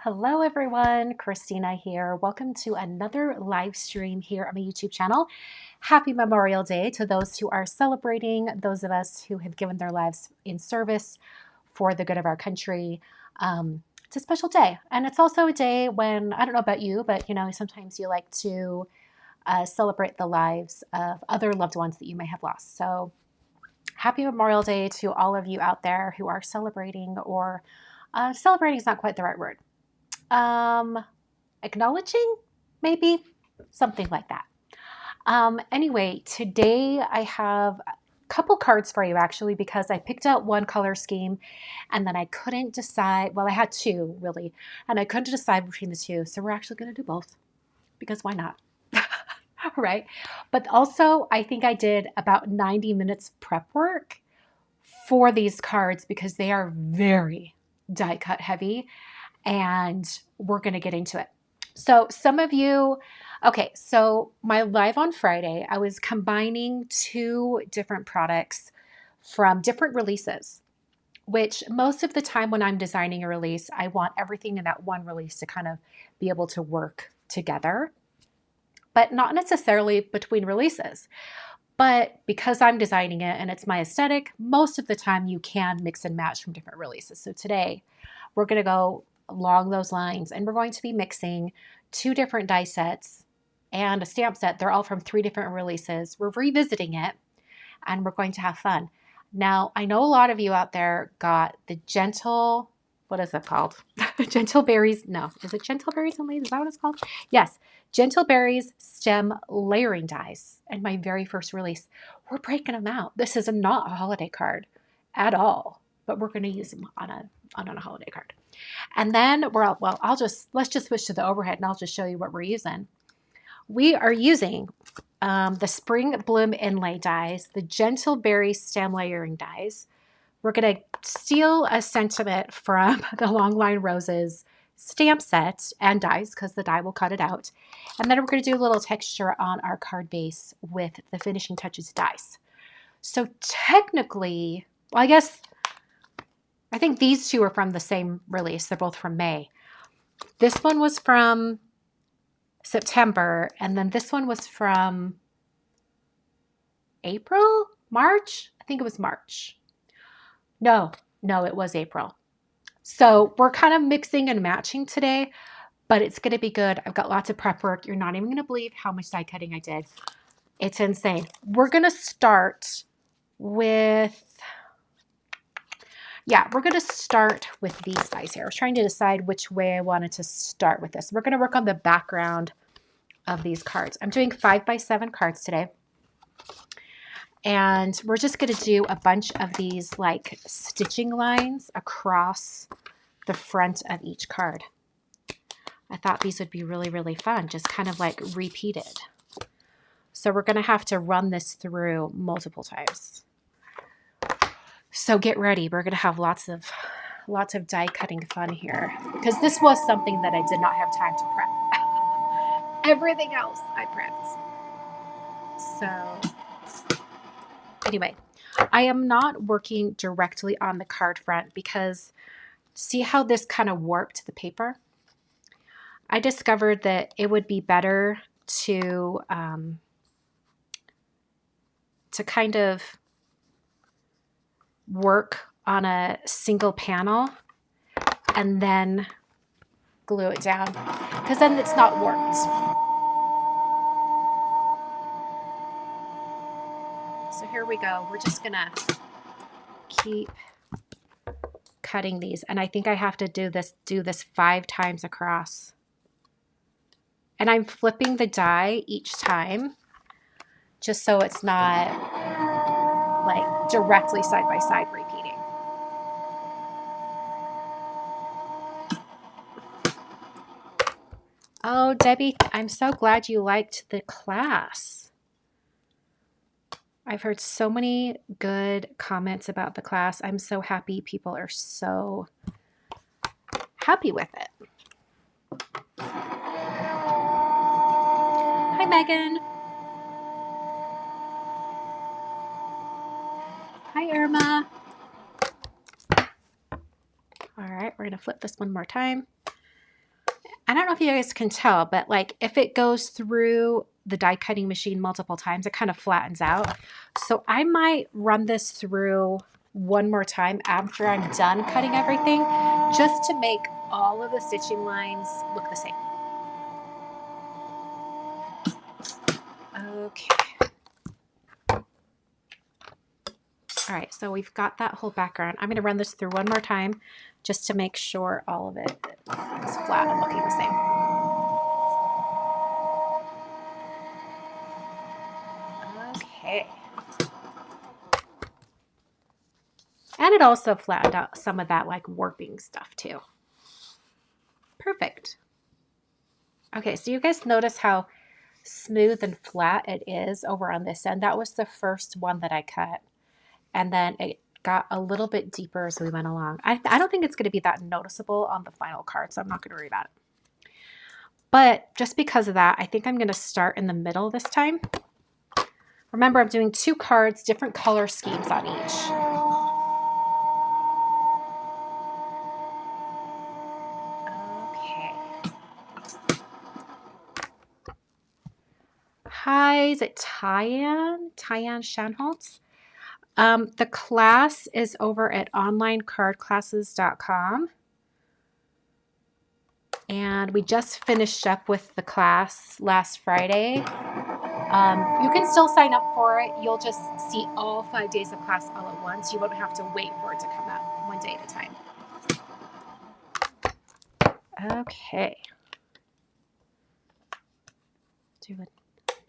Hello everyone, Christina here. Welcome to another live stream here on my YouTube channel. Happy Memorial Day to those who are celebrating, those of us who have given their lives in service for the good of our country. It's a special day, and it's also a day when, I don't know about you, but sometimes you like to celebrate the lives of other loved ones that you may have lost. So happy Memorial Day to all of you out there who are celebrating, or celebrating is not quite the right word. Um, Acknowledging, maybe something like that. Anyway, today I have a couple cards for you actually because I picked out one color scheme and then I couldn't decide. Well, I had two really, and I couldn't decide between the two. So we're actually going to do both because why not? Right. But also, I think I did about 90 minutes prep work for these cards because they are very die cut heavy and we're going to get into it. So some of you, okay, so my live on Friday, I was combining two different products from different releases, which most of the time when I'm designing a release, I want everything in that one release to kind of be able to work together, but not necessarily between releases. But because I'm designing it and it's my aesthetic, most of the time you can mix and match from different releases. So today we're going to go along those lines and we're going to be mixing two different die sets and a stamp set. They're all from three different releases. We're revisiting it and we're going to have fun. Now, I know a lot of you out there got the gentle, what is it called? Gentle Berries. No, is it Gentle Berries only? Is that what it's called? Yes. Gentle Berries stem layering dies. And my very first release, we're breaking them out. This is not a holiday card at all, but we're going to use them on a holiday card. And then let's just switch to the overhead and I'll just show you what we're using. We are using the Spring Bloom Inlay dies, the Gentle Berry stem layering dies. We're going to steal a sentiment from the Longline Roses stamp set and dies because the die will cut it out. And then we're going to do a little texture on our card base with the Finishing Touches dies. So technically, well, I think these two are from the same release. They're both from May. This one was from September, and then this one was from April? March? I think it was March. No, it was April. So we're kind of mixing and matching today, but it's going to be good. I've got lots of prep work. You're not even going to believe how much die cutting I did. It's insane. We're going to start with, we're going to start with these dies here. I was trying to decide which way I wanted to start with this. We're going to work on the background of these cards. I'm doing 5x7 cards today. And we're just going to do a bunch of these like stitching lines across the front of each card. I thought these would be really, really fun, just kind of like repeated. So we're going to have to run this through multiple times. So get ready. We're going to have lots of die cutting fun here because this was something that I did not have time to prep. Everything else I prepped. So anyway, I am not working directly on the card front because see how this kind of warped the paper? I discovered that it would be better to kind of work on a single panel and then glue it down because then it's not warped. So here we go. We're just gonna keep cutting these, and I think I have to do this 5 times across. And I'm flipping the die each time just so it's not like directly side by side repeating. Oh, Debbie, I'm so glad you liked the class. I've heard so many good comments about the class. I'm so happy people are so happy with it. Hi, Megan. Hi, Irma. All right, we're going to flip this one more time. I don't know if you guys can tell, but like if it goes through the die cutting machine multiple times, it kind of flattens out. So I might run this through one more time after I'm done cutting everything, just to make all of the stitching lines look the same. Okay. All right, so we've got that whole background. I'm going to run this through one more time just to make sure all of it is flat and looking the same. Okay. And it also flattened out some of that like warping stuff too. Perfect. Okay, so you guys notice how smooth and flat it is over on this end. That was the first one that I cut. And then it got a little bit deeper as we went along. I don't think it's going to be that noticeable on the final card, so I'm not going to worry about it. But just because of that, I think I'm going to start in the middle this time. Remember, I'm doing 2 cards, different color schemes on each. Hi, is it Tyann Schanholz? The class is over at onlinecardclasses.com. And we just finished up with the class last Friday. You can still sign up for it. You'll just see all 5 days of class all at once. You won't have to wait for it to come out one day at a time. Okay. Do a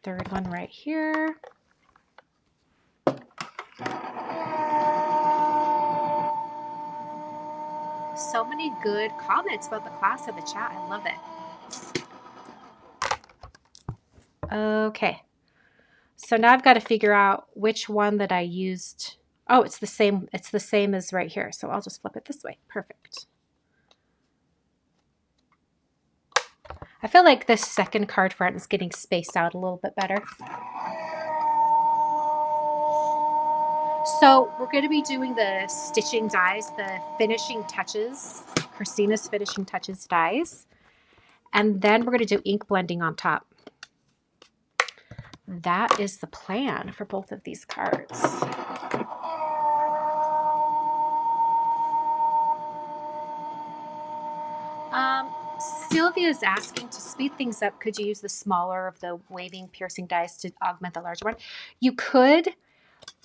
third one right here. So many good comments about the class in the chat. I love it. Okay. So now I've got to figure out which one that I used. Oh, it's the same. It's the same as right here. So I'll just flip it this way. Perfect. I feel like this second card front is getting spaced out a little bit better. So we're going to be doing the stitching dies, the finishing touches, Christina's finishing touches dies. And then we're going to do ink blending on top. That is the plan for both of these cards. Sylvia is asking, to speed things up, could you use the smaller of the waving piercing dies to augment the larger one? You could,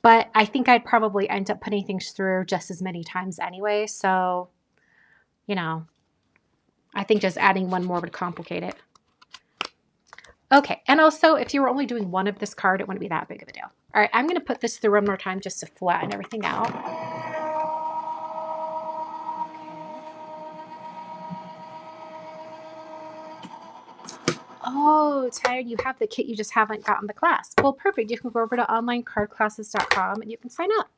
but I think I'd probably end up putting things through just as many times anyway. So, you know, I think just adding one more would complicate it. Okay, and also if you were only doing one of this card, it wouldn't be that big of a deal. All right, I'm going to put this through one more time just to flatten everything out. Oh, Tired, you have the kit, you just haven't gotten the class. Well, perfect. You can go over to onlinecardclasses.com and you can sign up.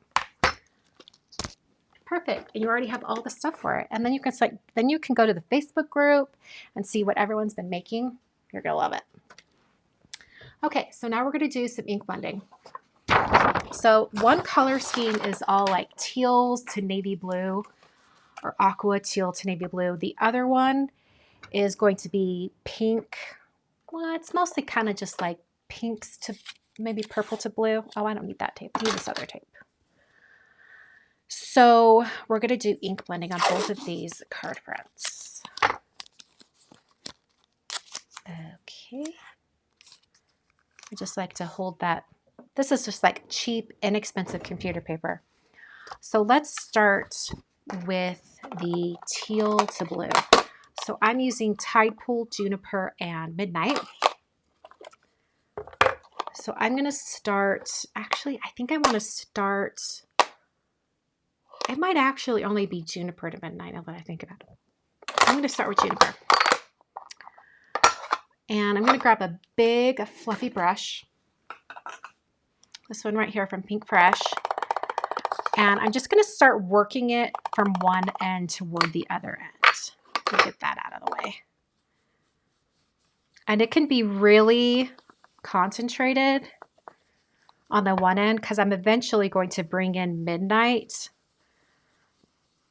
Perfect. And you already have all the stuff for it. And then you can go to the Facebook group and see what everyone's been making. You're going to love it. Okay, so now we're going to do some ink blending. So one color scheme is all like teals to navy blue, or aqua teal to navy blue. The other one is going to be pink. Well, it's mostly kind of just like pinks to maybe purple to blue. Oh, I don't need that tape. I need this other tape. So we're going to do ink blending on both of these card fronts. Okay. I just like to hold that. This is just like cheap, inexpensive computer paper. So let's start with the teal to blue. So I'm using Tide Pool, Juniper, and Midnight. So I'm going to start, actually, I think I want to start, it might actually only be Juniper to Midnight now that I think about it. I'm going to start with Juniper. And I'm going to grab a big fluffy brush. This one right here from Pink Fresh. And I'm just going to start working it from one end toward the other end. Get that out of the way. And it can be really concentrated on the one end because I'm eventually going to bring in Midnight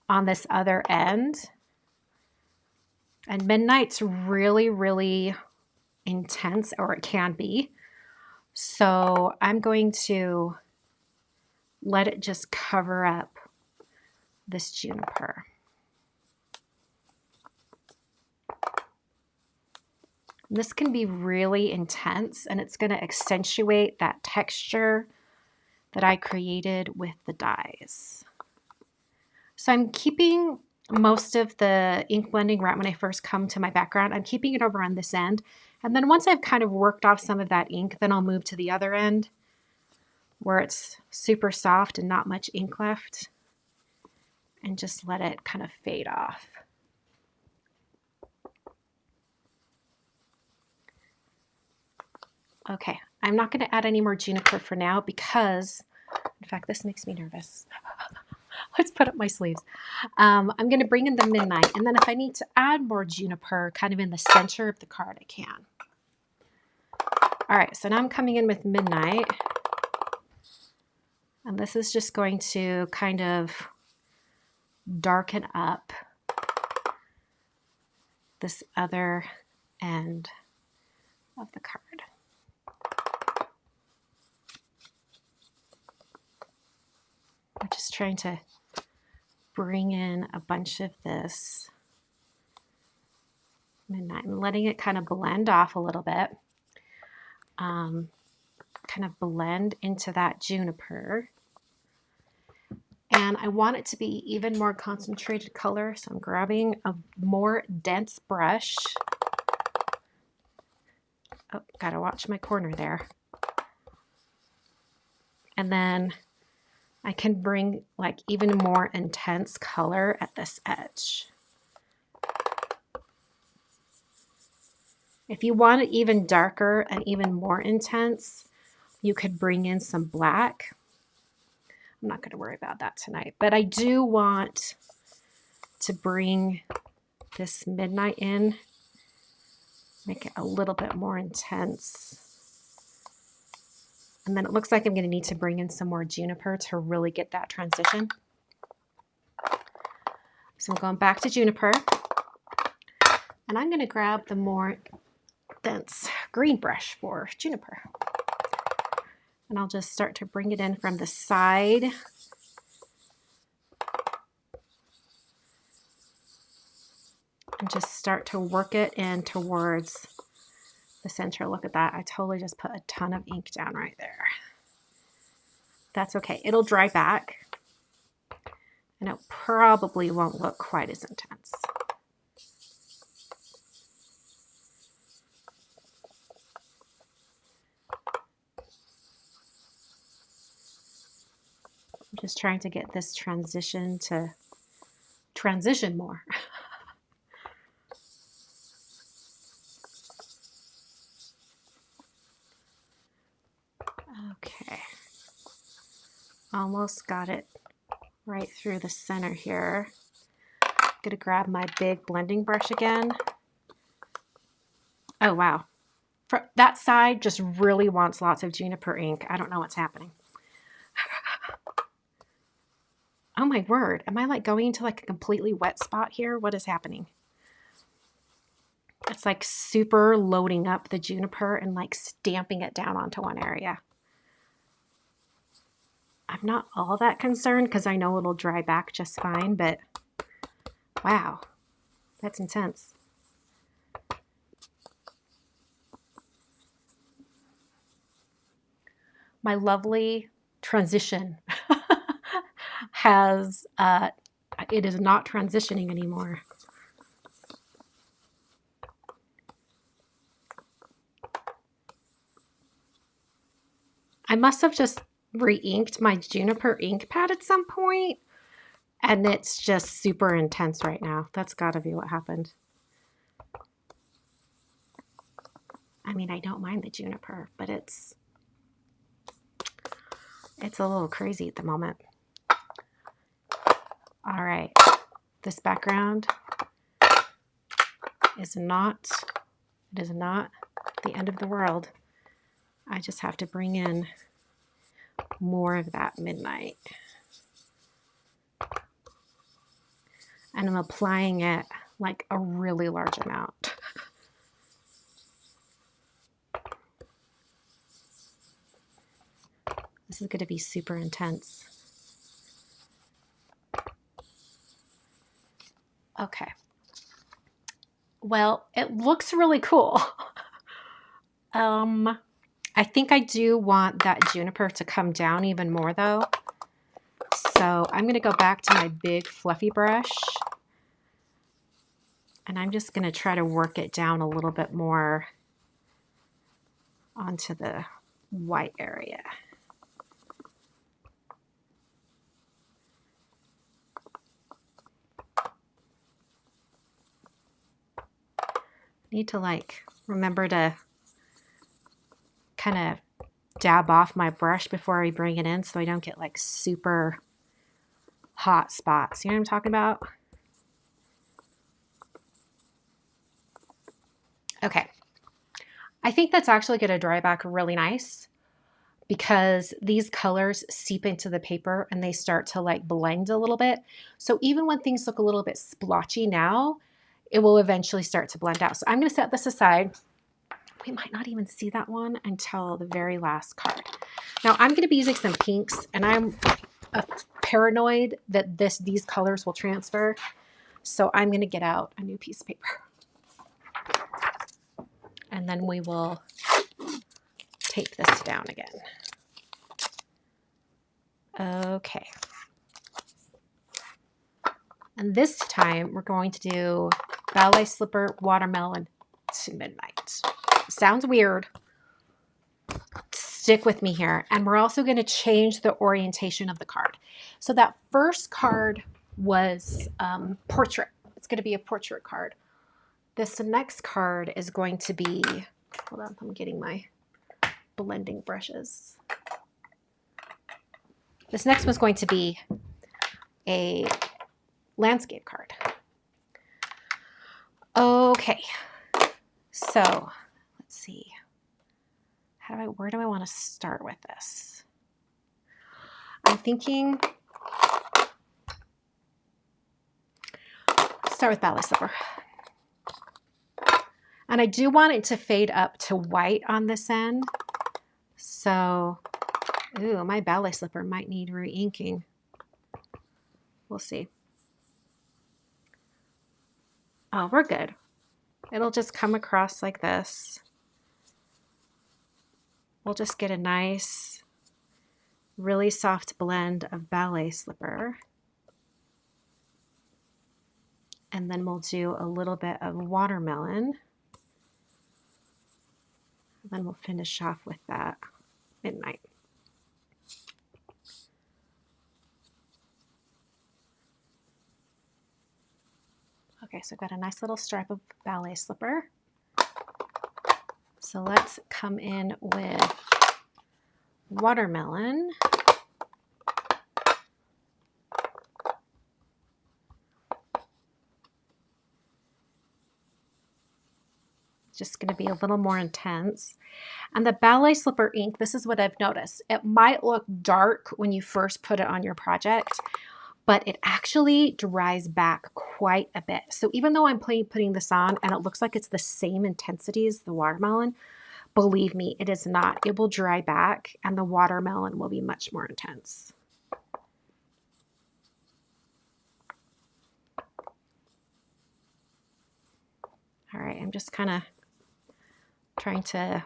on this other end. And Midnight's really, really intense, or it can be. So I'm going to let it just cover up this juniper. This can be really intense, and it's going to accentuate that texture that I created with the dyes. So I'm keeping most of the ink blending right when I first come to my background. I'm keeping it over on this end. And then once I've kind of worked off some of that ink, then I'll move to the other end where it's super soft and not much ink left, and just let it kind of fade off. Okay, I'm not going to add any more juniper for now because, in fact, this makes me nervous. Let's put up my sleeves. I'm going to bring in the Midnight, and then if I need to add more juniper kind of in the center of the card, I can. All right, so now I'm coming in with Midnight, and this is just going to kind of darken up this other end of the card. I'm just trying to bring in a bunch of this Midnight and letting it kind of blend off a little bit. Kind of blend into that juniper. And I want it to be even more concentrated color, so I'm grabbing a more dense brush. Oh, gotta watch my corner there. And then I can bring like even more intense color at this edge. If you want it even darker and even more intense, you could bring in some black. I'm not going to worry about that tonight, but I do want to bring this Midnight in, make it a little bit more intense. And then it looks like I'm going to need to bring in some more juniper to really get that transition. So I'm going back to juniper, and I'm going to grab the more dense green brush for juniper. And I'll just start to bring it in from the side. And just start to work it in towards the center. Look at that. I totally just put a ton of ink down right there. That's okay. It'll dry back, and it probably won't look quite as intense. I'm just trying to get this transition to transition more. Okay. Almost got it right through the center here. I'm gonna grab my big blending brush again. Oh, wow. That side just really wants lots of juniper ink. I don't know what's happening. Oh my word. Am I like going into like a completely wet spot here? What is happening? It's like super loading up the juniper and like stamping it down onto one area. I'm not all that concerned because I know it'll dry back just fine, but wow, that's intense. My lovely transition has, it is not transitioning anymore. I must have just re-inked my juniper ink pad at some point, and it's just super intense right now. That's gotta be what happened. I mean, I don't mind the juniper, but it's a little crazy at the moment. All right, this background is not, it is not the end of the world. I just have to bring in more of that Midnight. And I'm applying it like a really large amount. This is going to be super intense. Okay. Well, it looks really cool. I think I do want that juniper to come down even more though. So I'm going to go back to my big fluffy brush and I'm just going to try to work it down a little bit more onto the white area. Need to like remember to kind of dab off my brush before I bring it in so I don't get like super hot spots. You know what I'm talking about? Okay. I think that's actually going to dry back really nice because these colors seep into the paper and they start to like blend a little bit. So even when things look a little bit splotchy now, it will eventually start to blend out. So I'm going to set this aside. We might not even see that one until the very last card. Now I'm going to be using some pinks and I'm paranoid that these colors will transfer. So I'm going to get out a new piece of paper. And then we will take this down again. Okay. And this time we're going to do Ballet Slipper Watermelon to Midnight. Sounds weird. Stick with me here. And we're also going to change the orientation of the card. So that first card was portrait. It's going to be a portrait card. This next card is going to be, hold on, I'm getting my blending brushes. This next one's going to be a landscape card. Okay, so let's see. Where do I want to start with this? I'm thinking, start with Ballet Slipper. And I do want it to fade up to white on this end. So, ooh, my Ballet Slipper might need re-inking. We'll see. Oh, we're good. It'll just come across like this. We'll just get a nice, really soft blend of Ballet Slipper. And then we'll do a little bit of watermelon. And then we'll finish off with that Midnight. Okay, so I've got a nice little stripe of Ballet Slipper. So let's come in with watermelon. Just going to be a little more intense. And the Ballet Slipper ink, this is what I've noticed. It might look dark when you first put it on your project, but it actually dries back quite a bit. So even though I'm putting this on and it looks like it's the same intensity as the watermelon, believe me, it is not. It will dry back and the watermelon will be much more intense. All right, I'm just kind of trying to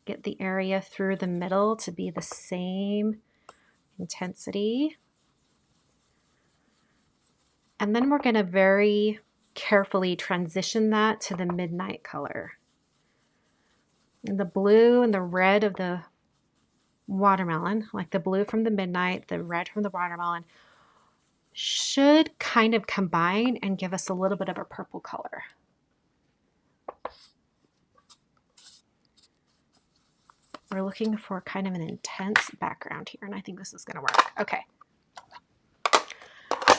get the area through the middle to be the same intensity. And then we're going to very carefully transition that to the Midnight color. And the blue and the red of the watermelon, like the blue from the Midnight, the red from the watermelon, should kind of combine and give us a little bit of a purple color. We're looking for kind of an intense background here, and I think this is going to work. Okay.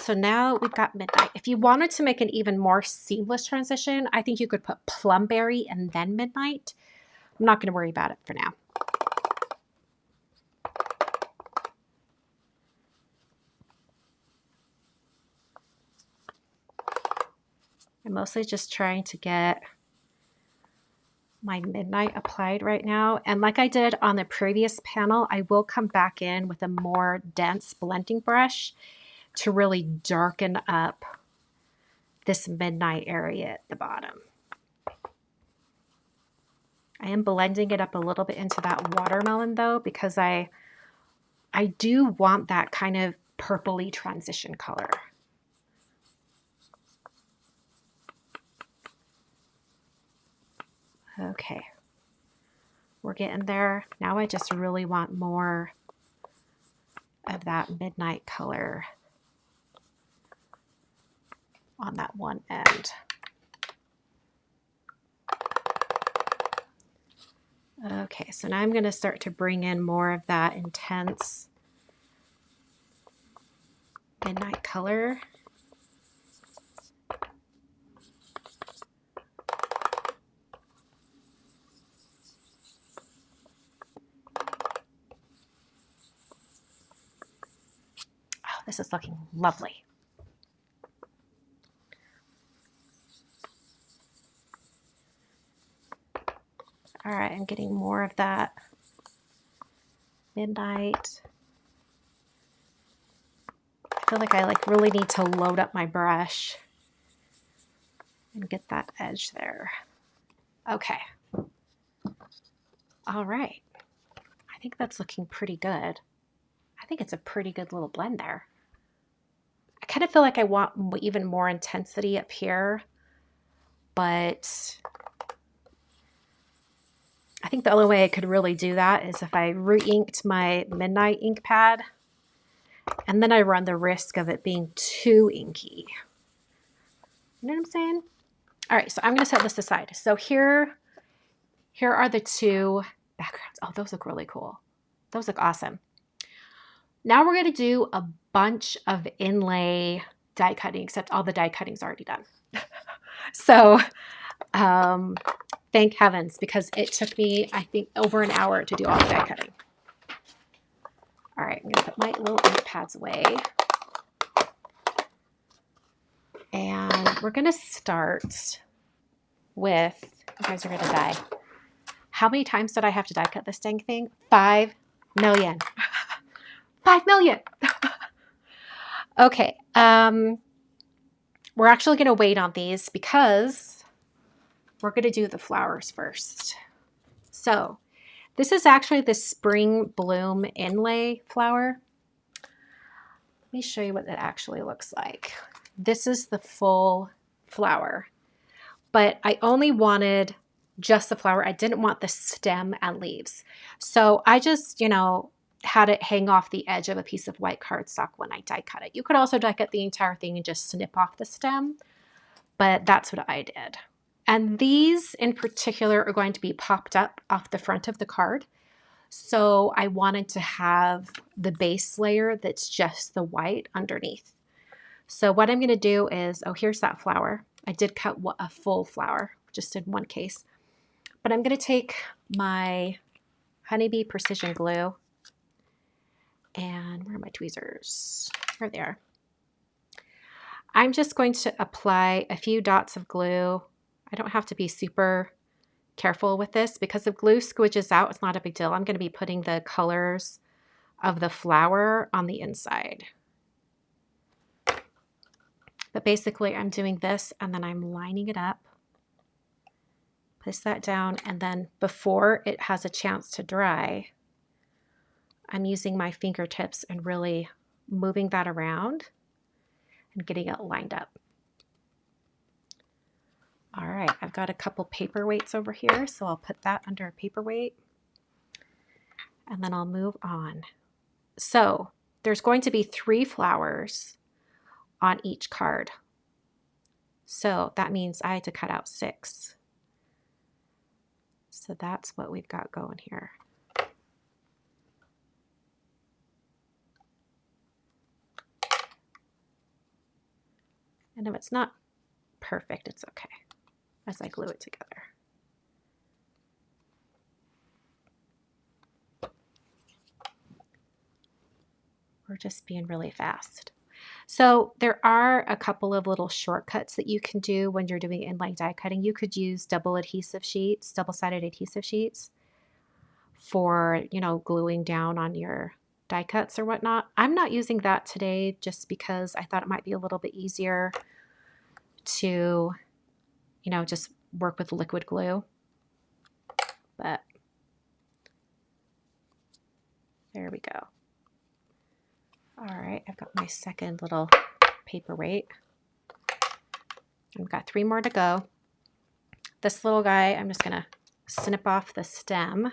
So now we've got Midnight. If you wanted to make an even more seamless transition, I think you could put Plumberry and then Midnight. I'm not going to worry about it for now. I'm mostly just trying to get my midnight applied right now. And like I did on the previous panel, I will come back in with a more dense blending brush to really darken up this midnight area at the bottom. I am blending it up a little bit into that watermelon though, because I do want that kind of purpley transition color. Okay, we're getting there. Now I just really want more of that midnight color on that one end. Okay, so now I'm going to start to bring in more of that intense midnight color. Oh, this is looking lovely. All right, I'm getting more of that midnight. I feel like I really need to load up my brush and get that edge there. Okay. All right. I think that's looking pretty good. I think it's a pretty good little blend there. I kind of feel like I want even more intensity up here, but I think the only way I could really do that is if I re-inked my midnight ink pad, and then I run the risk of it being too inky. You know what I'm saying? All right, so I'm going to set this aside. So here are the two backgrounds. Oh, those look really cool. Those look awesome. Now we're going to do a bunch of inlay die cutting, except all the die cutting's already done. So thank heavens, because it took me, I think, over an hour to do all the die cutting. All right, I'm going to put my little ink pads away. And we're going to start with, you guys are going to die. How many times did I have to die cut this dang thing? 5 million. 5 million. Okay. We're actually going to wait on these because we're going to do the flowers first. So this is actually the Spring Bloom inlay flower. Let me show you what it actually looks like. This is the full flower, but I only wanted just the flower. I didn't want the stem and leaves. So I just, had it hang off the edge of a piece of white cardstock when I die cut it. You could also die cut the entire thing and just snip off the stem, but that's what I did. And these in particular are going to be popped up off the front of the card. So I wanted to have the base layer that's just the white underneath. So what I'm going to do is, oh, here's that flower. I did cut a full flower, just in one case. But I'm going to take my Honeybee Precision Glue, and where are my tweezers? Here they are. I'm just going to apply a few dots of glue. I don't have to be super careful with this because if glue squidges out, it's not a big deal. I'm going to be putting the colors of the flower on the inside. But basically I'm doing this and then I'm lining it up. Place that down, and then before it has a chance to dry, I'm using my fingertips and really moving that around and getting it lined up. All right, I've got a couple paperweights over here, so I'll put that under a paperweight, and then I'll move on. So there's going to be 3 flowers on each card. So that means I had to cut out 6. So that's what we've got going here. And if it's not perfect, it's okay, as I glue it together. We're just being really fast. So there are a couple of little shortcuts that you can do when you're doing inline die cutting. You could use double-sided adhesive sheets for, gluing down on your die cuts or whatnot. I'm not using that today just because I thought it might be a little bit easier to, just work with liquid glue. But there we go. All right, I've got my second little paperweight. I've got 3 more to go. This little guy, I'm just gonna snip off the stem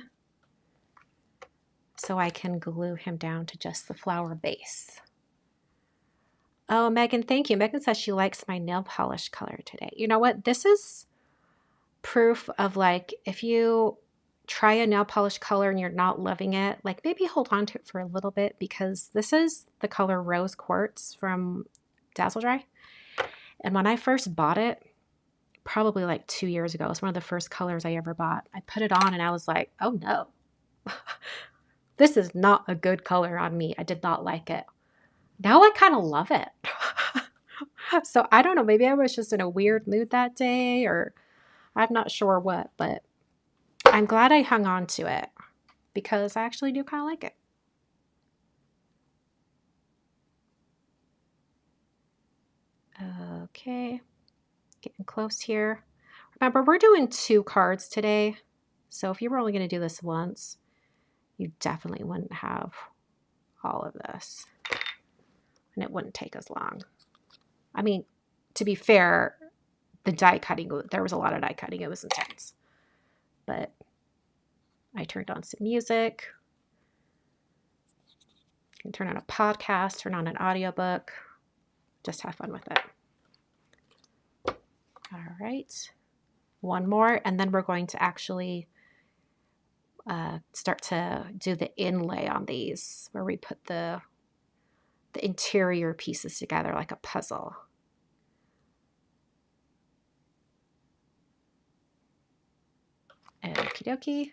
so I can glue him down to just the flower base. Oh, Megan, thank you. Megan says she likes my nail polish color today. You know what? This is proof of, like, if you try a nail polish color and you're not loving it, like, maybe hold on to it for a little bit, because this is the color Rose Quartz from Dazzle Dry. And when I first bought it, probably like 2 years ago, it was one of the first colors I ever bought. I put it on and I was like, oh no, this is not a good color on me. I did not like it. Now I kind of love it. So I don't know, maybe I was just in a weird mood that day, or I'm not sure what, but I'm glad I hung on to it because I actually do kind of like it. Okay, getting close here. Remember, we're doing 2 cards today, so if you were only going to do this once, you definitely wouldn't have all of this, and it wouldn't take as long. I mean, to be fair, the die cutting, there was a lot of die cutting. It was intense, but I turned on some music. You can turn on a podcast, turn on an audiobook, just have fun with it. All right, one more, and then we're going to actually start to do the inlay on these, where we put the interior pieces together like a puzzle. Okie dokie.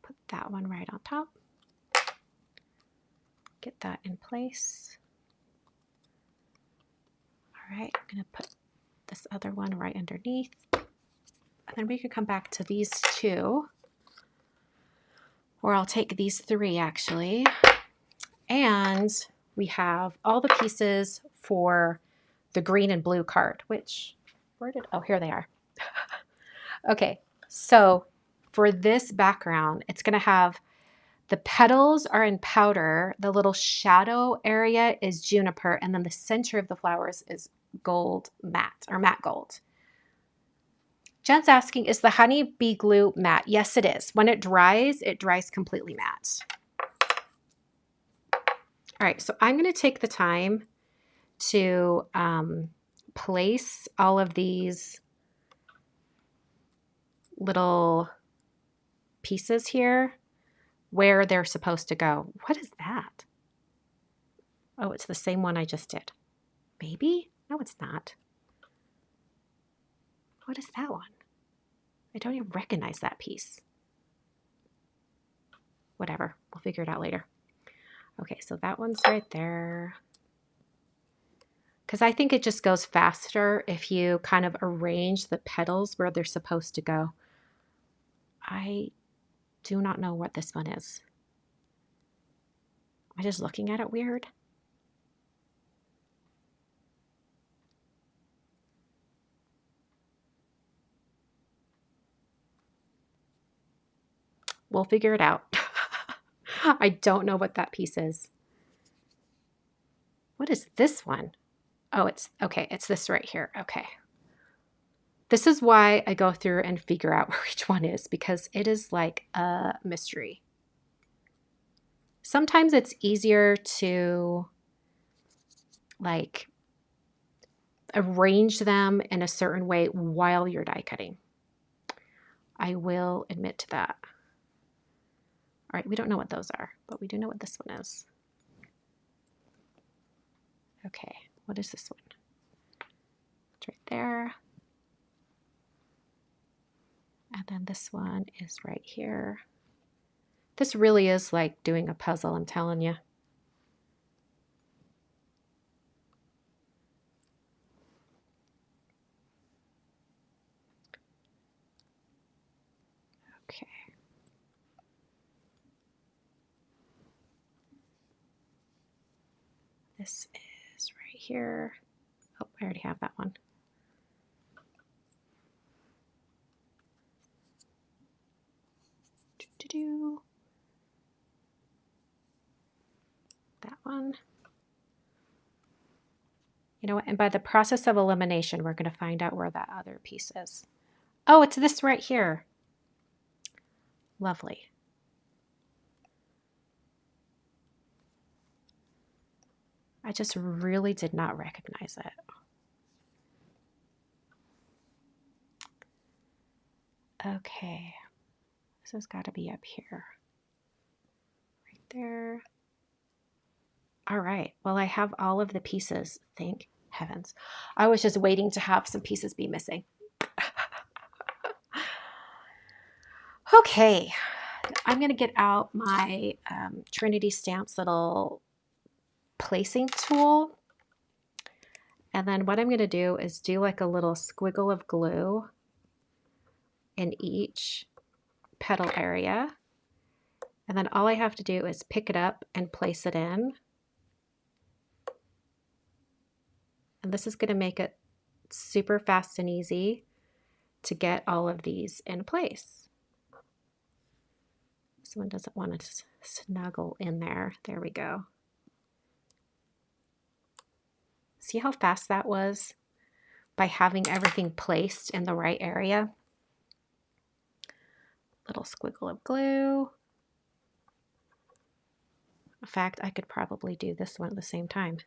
Put that one right on top. Get that in place. All right, I'm going to put this other one right underneath. And then we can come back to these 2. Or I'll take these 3 actually. And we have all the pieces for the green and blue card, which, oh, here they are. Okay, so for this background, it's going to have the petals are in powder, the little shadow area is juniper, and then the center of the flowers is gold matte, or matte gold. Jen's asking, is the Honey Bee glue matte? Yes, it is. When it dries completely matte. All right, so I'm going to take the time to place all of these little pieces here where they're supposed to go. What is that? Oh, it's the same one I just did. Maybe? No, it's not. What is that one? I don't even recognize that piece. Whatever, we'll figure it out later. Okay, so that one's right there. Because I think it just goes faster if you kind of arrange the petals where they're supposed to go. I do not know what this one is. Am I just looking at it weird? We'll figure it out. I don't know what that piece is. What is this one? Oh, it's okay. It's this right here. Okay. This is why I go through and figure out where each one is, because it is like a mystery. Sometimes it's easier to like arrange them in a certain way while you're die cutting. I will admit to that. All right, we don't know what those are, but we do know what this one is. Okay, what is this one? It's right there. And then this one is right here. This really is like doing a puzzle, I'm telling you. this is right here. Oh, I already have that one. That one. You know what? And by the process of elimination, we're going to find out where that other piece is. Oh, it's this right here. Lovely. I just really did not recognize it. Okay. This has got to be up here. Right there. All right. Well, I have all of the pieces. Thank heavens. I was just waiting to have some pieces be missing. Okay. I'm going to get out my Trinity Stamps little placing tool. And then what I'm going to do is do like a little squiggle of glue in each petal area. And then all I have to do is pick it up and place it in. And this is going to make it super fast and easy to get all of these in place. This one doesn't want to snuggle in there. There we go. See how fast that was by having everything placed in the right area? Little squiggle of glue. In fact, I could probably do this one at the same time.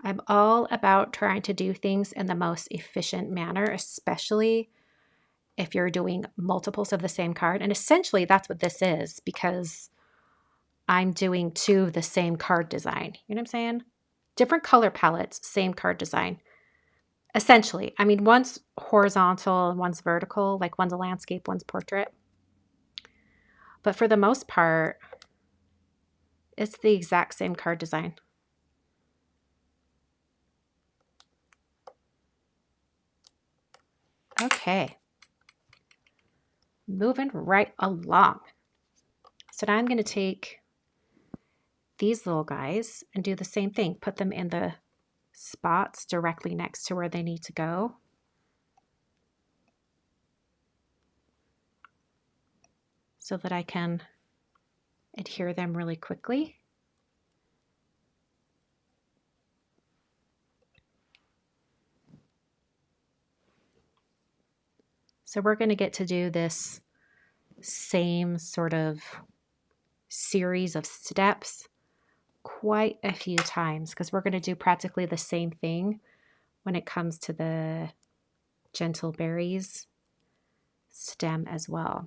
I'm all about trying to do things in the most efficient manner, especially if you're doing multiples of the same card. And essentially that's what this is, because I'm doing two of the same card design. You know what I'm saying? Different color palettes, same card design. Essentially, I mean, one's horizontal and one's vertical, like one's a landscape, one's portrait. But for the most part, it's the exact same card design. Okay. Moving right along. So now I'm going to take these little guys and do the same thing. Put them in the spots directly next to where they need to go. So that I can adhere them really quickly. So we're going to get to do this same sort of series of steps quite a few times, because we're going to do practically the same thing when it comes to the Gentle Berries stem as well.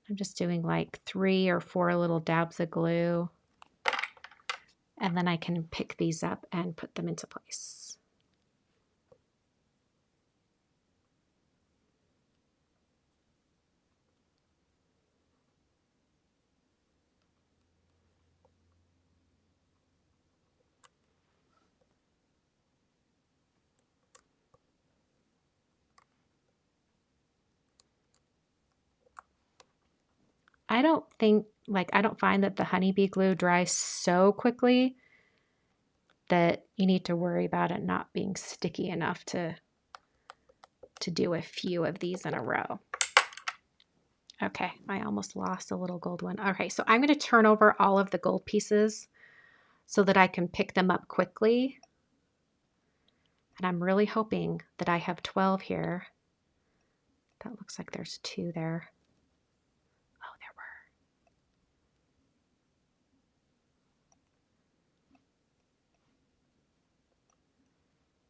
I'm just doing like 3 or 4 little dabs of glue, and then I can pick these up and put them into place. I don't find that the honeybee glue dries so quickly that you need to worry about it not being sticky enough to do a few of these in a row. Okay, I almost lost a little gold one. Okay, so I'm going to turn over all of the gold pieces so that I can pick them up quickly. And I'm really hoping that I have 12 here. That looks like there's 2 there. Oh, there were.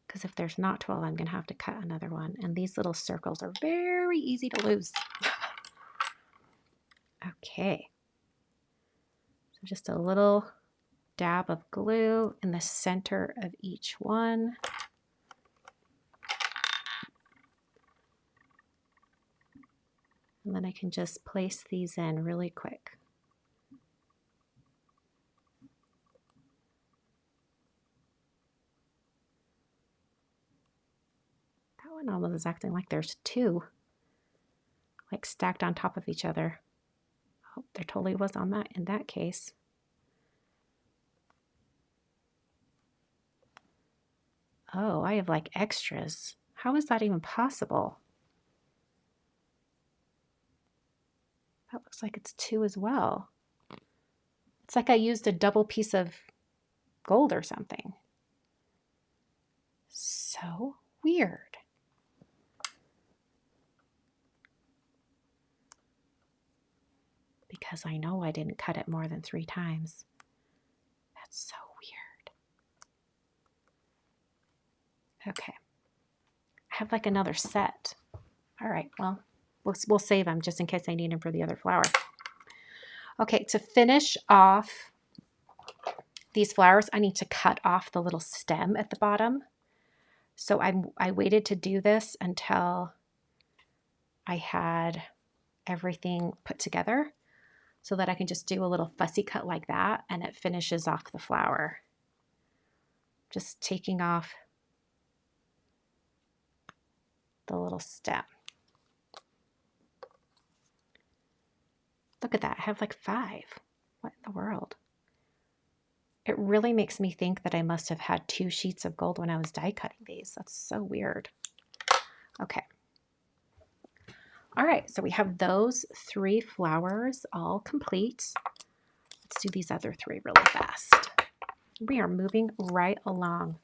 Because if there's not 12, I'm going to have to cut another one. And these little circles are very easy to lose. Okay. So just a little dab of glue in the center of each one. And then I can just place these in really quick. That one almost is acting like there's two, like stacked on top of each other. Oh, there totally was on that in that case. Oh, I have like extras. How is that even possible? That looks like it's two as well. It's like I used a double piece of gold or something. So weird. Because I know I didn't cut it more than 3 times. That's so weird. Okay. I have like another set. All right, well, we'll save them just in case I need them for the other flower. Okay, to finish off these flowers, I need to cut off the little stem at the bottom. So I waited to do this until I had everything put together so that I can just do a little fussy cut like that and it finishes off the flower. Just taking off the little stem. Look at that, I have like 5. What in the world? It really makes me think that I must have had 2 sheets of gold when I was die cutting these. That's so weird. Okay. All right, so we have those 3 flowers all complete. Let's do these other 3 really fast. We are moving right along.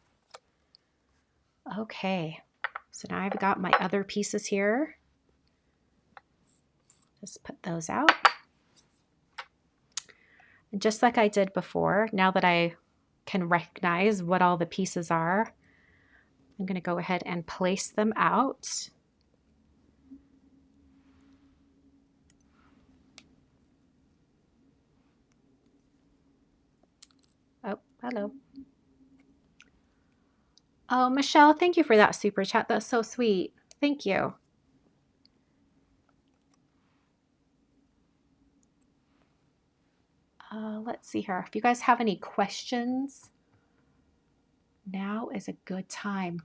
Okay, so now I've got my other pieces here. Just put those out. And just like I did before, now that I can recognize what all the pieces are, I'm going to go ahead and place them out. Oh, hello. Oh, Michelle, thank you for that super chat. That's so sweet. Thank you. Let's see here. If you guys have any questions, now is a good time.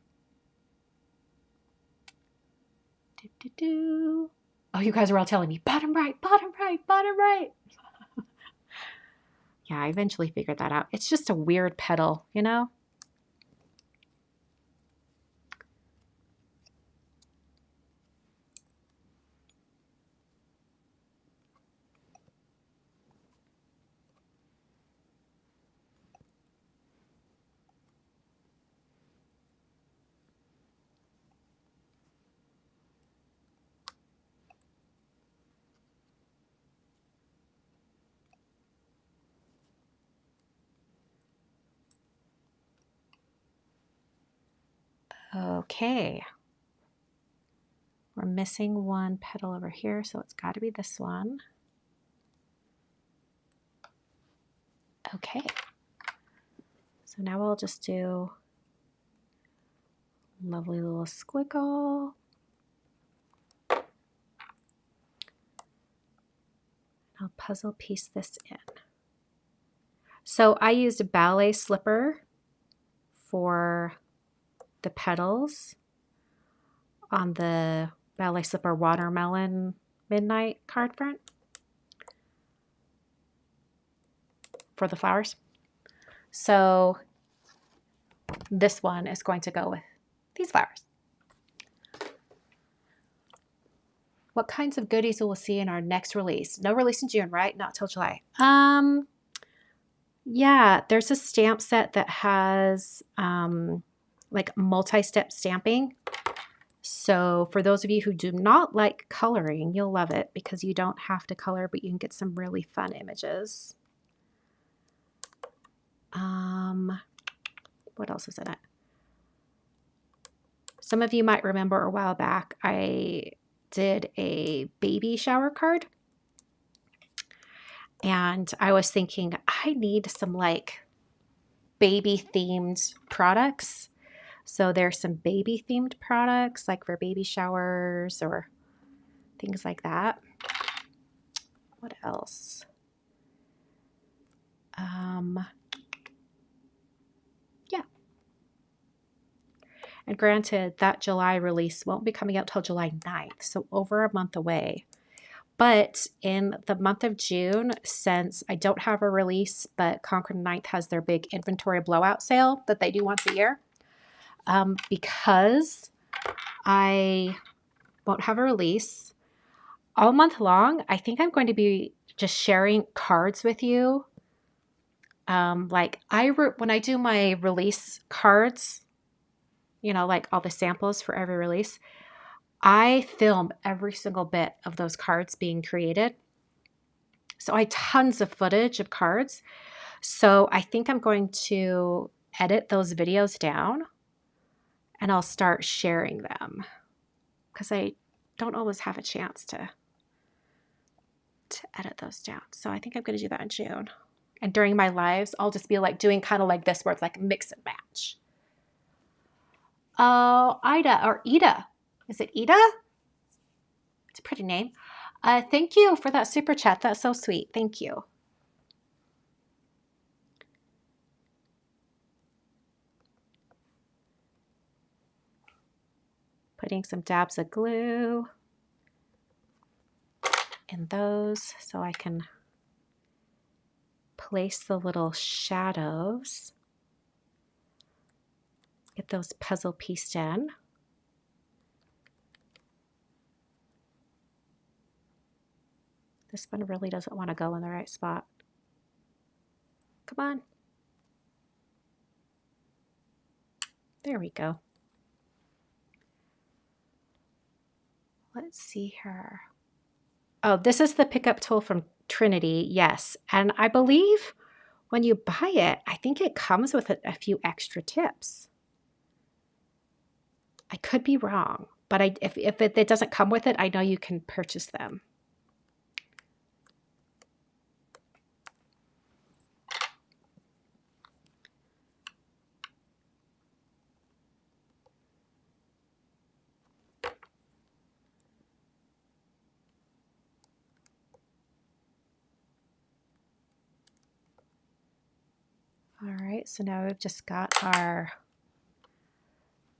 Oh, you guys are all telling me bottom right, bottom right, bottom right. Yeah, I eventually figured that out. It's just a weird petal, you know? Okay. We're missing one petal over here, so it's got to be this one. Okay. So now we'll just do a lovely little squiggle. I'll puzzle piece this in. So I used a ballet slipper for the petals on the ballet slipper watermelon midnight card front for the flowers. So this one is going to go with these flowers. What kinds of goodies will we see in our next release? No release in June, right? Not till July. Yeah, there's a stamp set that has like multi-step stamping. So for those of you who do not like coloring, you'll love it because you don't have to color, but you can get some really fun images. What else is in it? Some of you might remember a while back, I did a baby shower card. And I was thinking, I need some like baby themed products. So there's some baby themed products like for baby showers or things like that. What else? Yeah. And granted, that July release won't be coming out till July 9th, so over a month away. But in the month of June, since I don't have a release, but Concord Ninth has their big inventory blowout sale that they do once a year, because I won't have a release all month long, I think I'm going to be just sharing cards with you. Like when I do my release cards, like all the samples for every release, I film every single bit of those cards being created. So I have tons of footage of cards. So I think I'm going to edit those videos down and I'll start sharing them because I don't always have a chance to edit those down. So I think I'm going to do that in June. And during my lives, I'll just be like doing kind of like this where it's like mix and match. Oh, Ida or Ida. Is it Ida? It's a pretty name. Thank you for that super chat. That's so sweet. Thank you. Putting some dabs of glue in those so I can place the little shadows. Get those puzzle pieced in. This one really doesn't want to go in the right spot. Come on. There we go. Let's see here. Oh, this is the pickup tool from Trinity. Yes. And I believe when you buy it, I think it comes with a few extra tips. I could be wrong, but if it doesn't come with it, I know you can purchase them. All right, so now we've just got our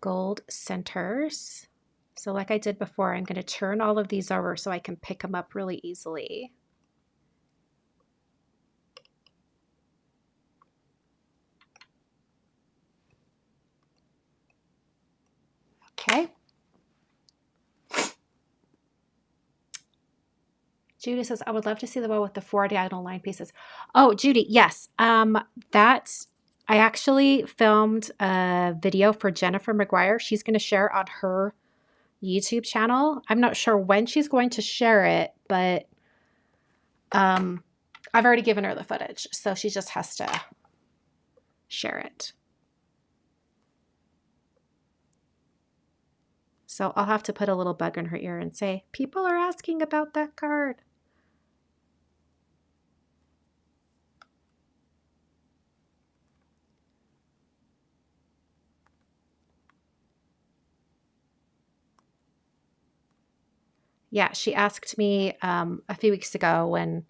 gold centers. So like I did before, I'm going to turn all of these over so I can pick them up really easily. Okay. Judy says, I would love to see the bow with the 4 diagonal line pieces. Oh, Judy, yes. I actually filmed a video for Jennifer McGuire. She's going to share on her YouTube channel. I'm not sure when she's going to share it, but I've already given her the footage, so she just has to share it. So I'll have to put a little bug in her ear and say, people are asking about that card. Yeah, she asked me a few weeks ago when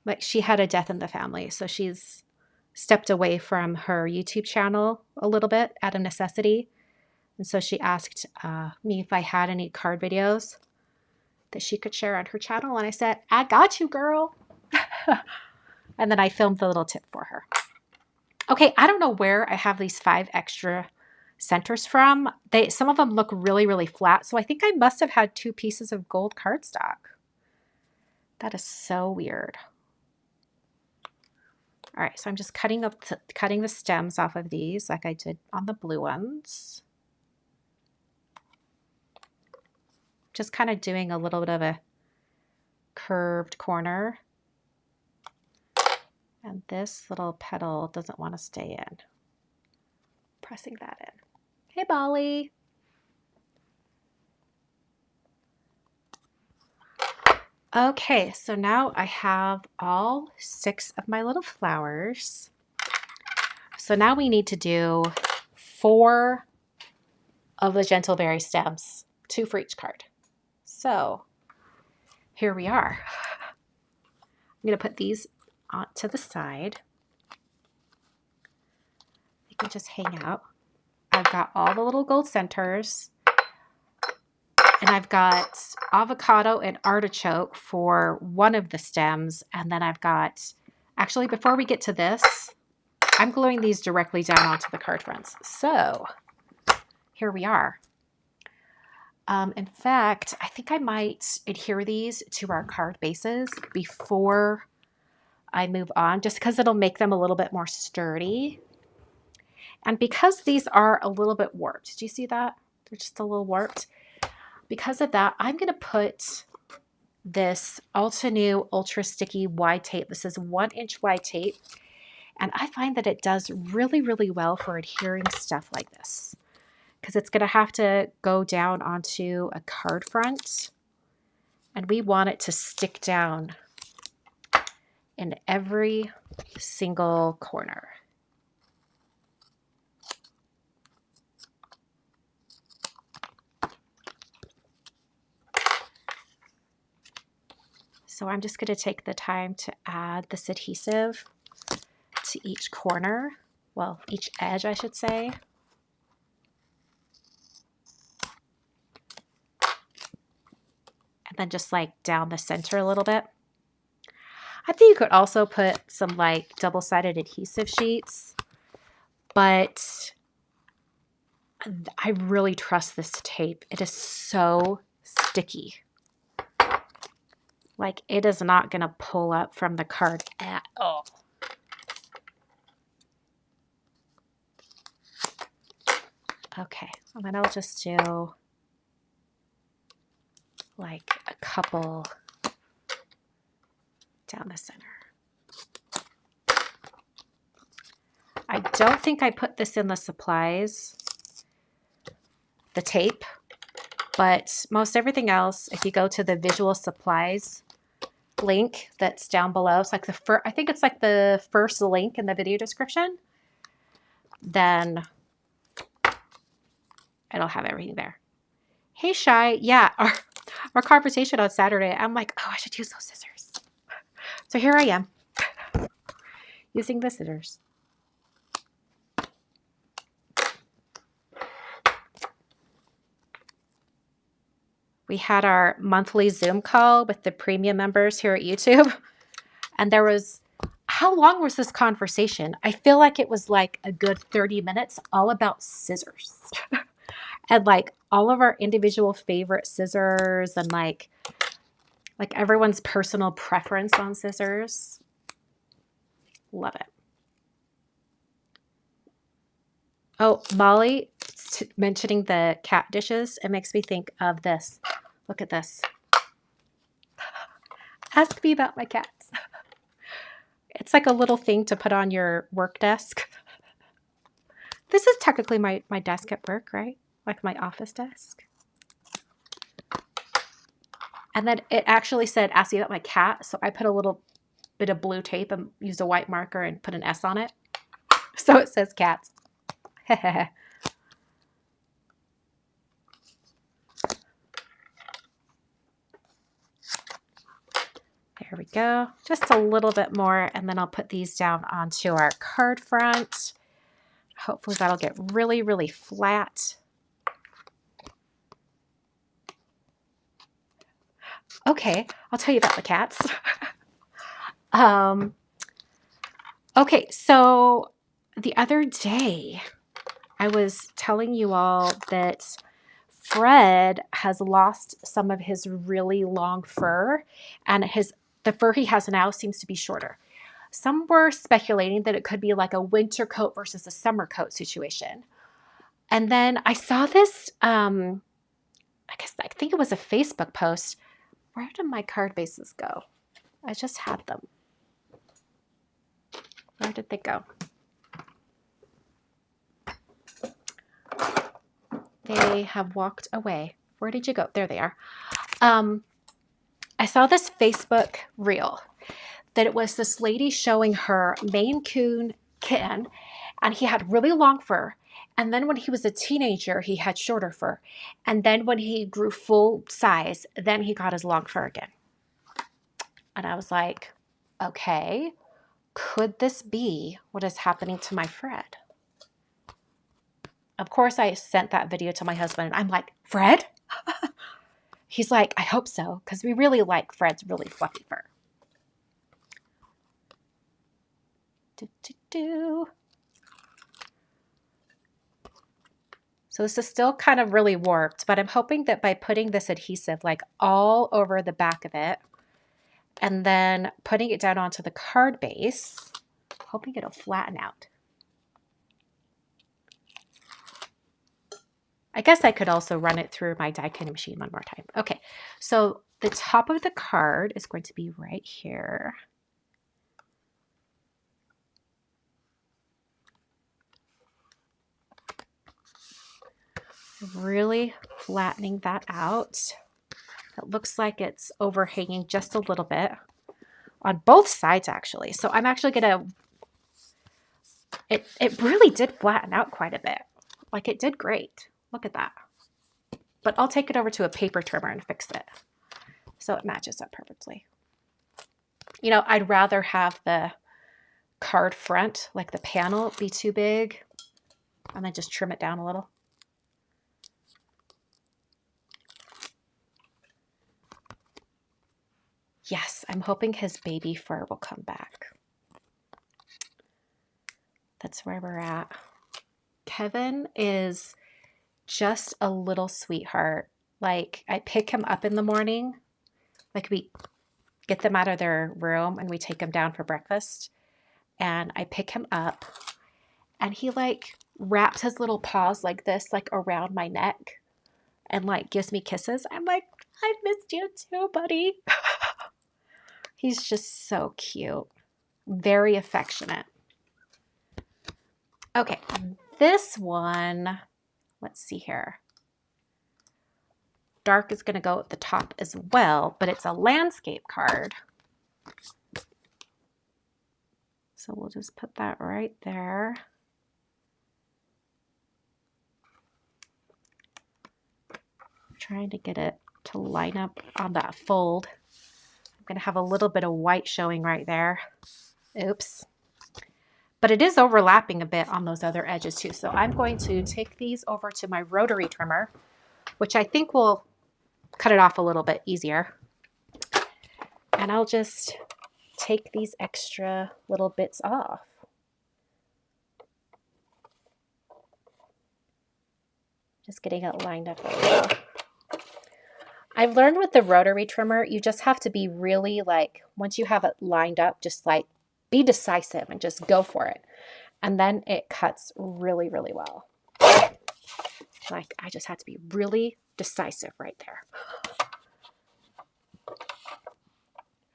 like she had a death in the family. So she's stepped away from her YouTube channel a little bit out of necessity. And so she asked me if I had any card videos that she could share on her channel. And I said, I got you, girl. And then I filmed the little tip for her. Okay, I don't know where I have these 5 extra centers from. Some of them look really, really flat. So I think I must have had 2 pieces of gold cardstock. That is so weird. All right, so I'm just cutting the stems off of these like I did on the blue ones. Just kind of doing a little bit of a curved corner. And this little petal doesn't want to stay in. Pressing that in. Hey, Bolly. Okay, so now I have all 6 of my little flowers. So now we need to do 4 of the Gentle Berry stems, 2 for each card. So here we are. I'm going to put these to the side. they just hang out. I've got all the little gold centers. And I've got avocado and artichoke for one of the stems. And then I've got, actually, before we get to this, I'm gluing these directly down onto the card fronts. So here we are. In fact, I think I might adhere these to our card bases before I move on, just because it'll make them a little bit more sturdy. And because these are a little bit warped, do you see that? They're just a little warped. Because of that, I'm going to put this Altenew Ultra Sticky wide tape. This is 1-inch wide tape. And I find that it does really, really well for adhering stuff like this. Because it's going to have to go down onto a card front. And we want it to stick down in every single corner. So I'm just going to take the time to add this adhesive to each corner, well, each edge, I should say. And then just like down the center a little bit. I think you could also put some like double-sided adhesive sheets, but I really trust this tape. It is so sticky. Like, it is not going to pull up from the card at all. Okay, and then I'll just do like a couple down the center. I don't think I put this in the supplies, the tape, but most everything else, if you go to the visual supplies link that's down below, it's like I think it's like the first link in the video description, then it'll have everything there. Hey, Shy. Yeah, our conversation on Saturday, I'm like, oh, I should use those scissors. So here I am using the scissors. We had our monthly Zoom call with the premium members here at YouTube. And there was, how long was this conversation? I feel like it was like a good 30 minutes all about scissors. And like all of our individual favorite scissors and like everyone's personal preference on scissors. Love it. Oh, Molly mentioning the cat dishes, it makes me think of this. Look at this. Ask me about my cats. It's like a little thing to put on your work desk. This is technically my desk at work, right? Like my office desk. And then it actually said, ask me about my cat. So I put a little bit of blue tape and used a white marker and put an S on it. So it says cats. There we go. Just a little bit more, and then I'll put these down onto our card front. Hopefully that'll get really, really flat. Okay, I'll tell you about the cats. Okay, so the other day I was telling you all that Fred has lost some of his really long fur, and the fur he has now seems to be shorter. Some were speculating that it could be like a winter coat versus a summer coat situation. And then I saw this, I think it was a Facebook post. Where did my card bases go? I just had them. Where did they go? They have walked away. Where did you go? There they are. I saw this Facebook reel that it was this lady showing her Maine Coon kitten, and he had really long fur. And then when he was a teenager, he had shorter fur. And then when he grew full size, then he got his long fur again. And I was like, okay, could this be what is happening to my Fred? Of course, I sent that video to my husband and I'm like, Fred? He's like, I hope so, because we really like Fred's really fluffy fur. Do, do, do. So this is still kind of really warped, but I'm hoping that by putting this adhesive like all over the back of it and then putting it down onto the card base, hoping it'll flatten out. I guess I could also run it through my die cutting machine one more time. Okay, so the top of the card is going to be right here. Really flattening that out. It looks like it's overhanging just a little bit on both sides actually. So I'm actually gonna, it really did flatten out quite a bit. Like it did great. Look at that. But I'll take it over to a paper trimmer and fix it so it matches up perfectly. You know, I'd rather have the card front, like the panel, be too big and then just trim it down a little. Yes, I'm hoping his baby fur will come back. That's where we're at. Kevin is just a little sweetheart. Like I pick him up in the morning, like we get them out of their room and we take them down for breakfast. And I pick him up and he like wraps his little paws like this, like around my neck and like gives me kisses. I'm like, I missed you too, buddy. He's just so cute. Very affectionate. Okay, this one, let's see here. Dark is going to go at the top as well, but it's a landscape card. So we'll just put that right there. Trying to get it to line up on that fold. I'm going to have a little bit of white showing right there. Oops. But it is overlapping a bit on those other edges too. So I'm going to take these over to my rotary trimmer, which I think will cut it off a little bit easier. And I'll just take these extra little bits off. Just getting it lined up right now. I've learned with the rotary trimmer, you just have to be really like, once you have it lined up, just like be decisive and just go for it. And then it cuts really, really well. Like I just had to be really decisive right there.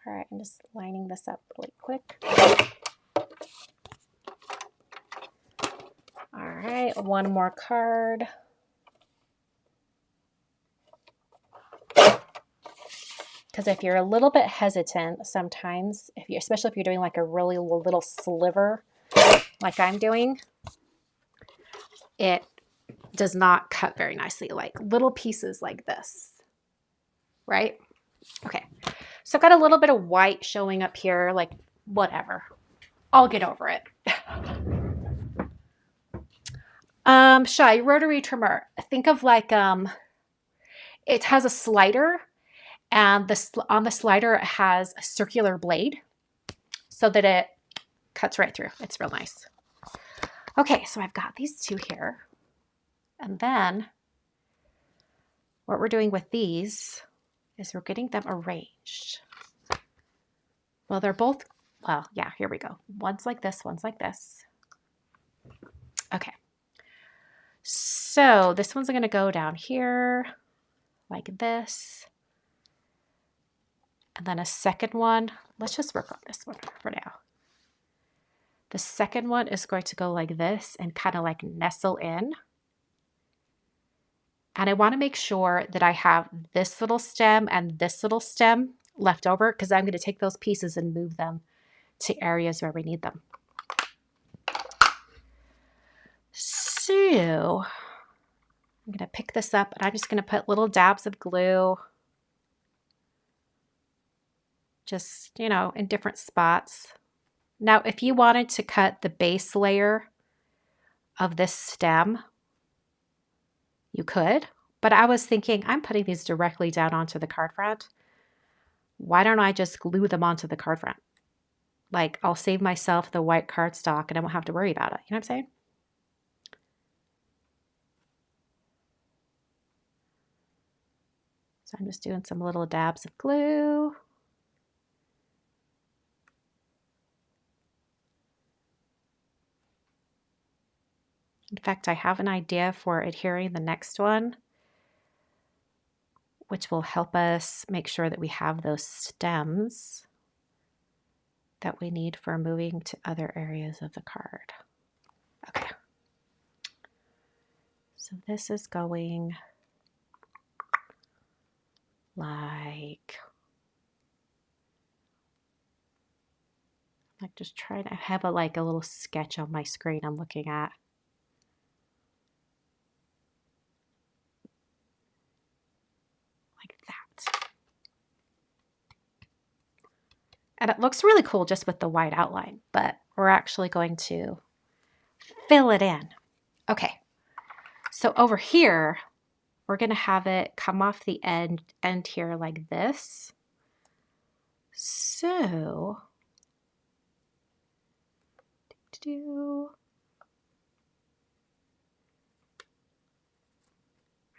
All right, I'm just lining this up really quick. All right, one more card. Because if you're a little bit hesitant sometimes, especially if you're doing like a really little sliver like I'm doing, it does not cut very nicely, like little pieces like this, right? Okay, so I've got a little bit of white showing up here, like whatever. I'll get over it. Shy rotary trimmer. Think of like, it has a slider and on the slider it has a circular blade so that it cuts right through. It's real nice. Okay, so I've got these two here. And then what we're doing with these is we're getting them arranged. Well, they're both, well, yeah, here we go. One's like this, one's like this. Okay. So this one's going to go down here like this. And then a second one, let's just work on this one for now. The second one is going to go like this and kind of like nestle in. And I want to make sure that I have this little stem and this little stem left over because I'm going to take those pieces and move them to areas where we need them. So I'm going to pick this up and I'm just going to put little dabs of glue just, you know, in different spots. Now, if you wanted to cut the base layer of this stem, You could, but I was thinking I'm putting these directly down onto the card front. Why don't I just glue them onto the card front? Like, I'll save myself the white cardstock and I won't have to worry about it. You know what I'm saying? So I'm just doing some little dabs of glue. In fact, I have an idea for adhering the next one, which will help us make sure that we have those stems that we need for moving to other areas of the card. Okay. So this is going like just trying to have a little sketch on my screen I'm looking at. Like that. And it looks really cool just with the white outline, but we're actually going to fill it in. Okay. So over here, we're going to have it come off the end here like this. So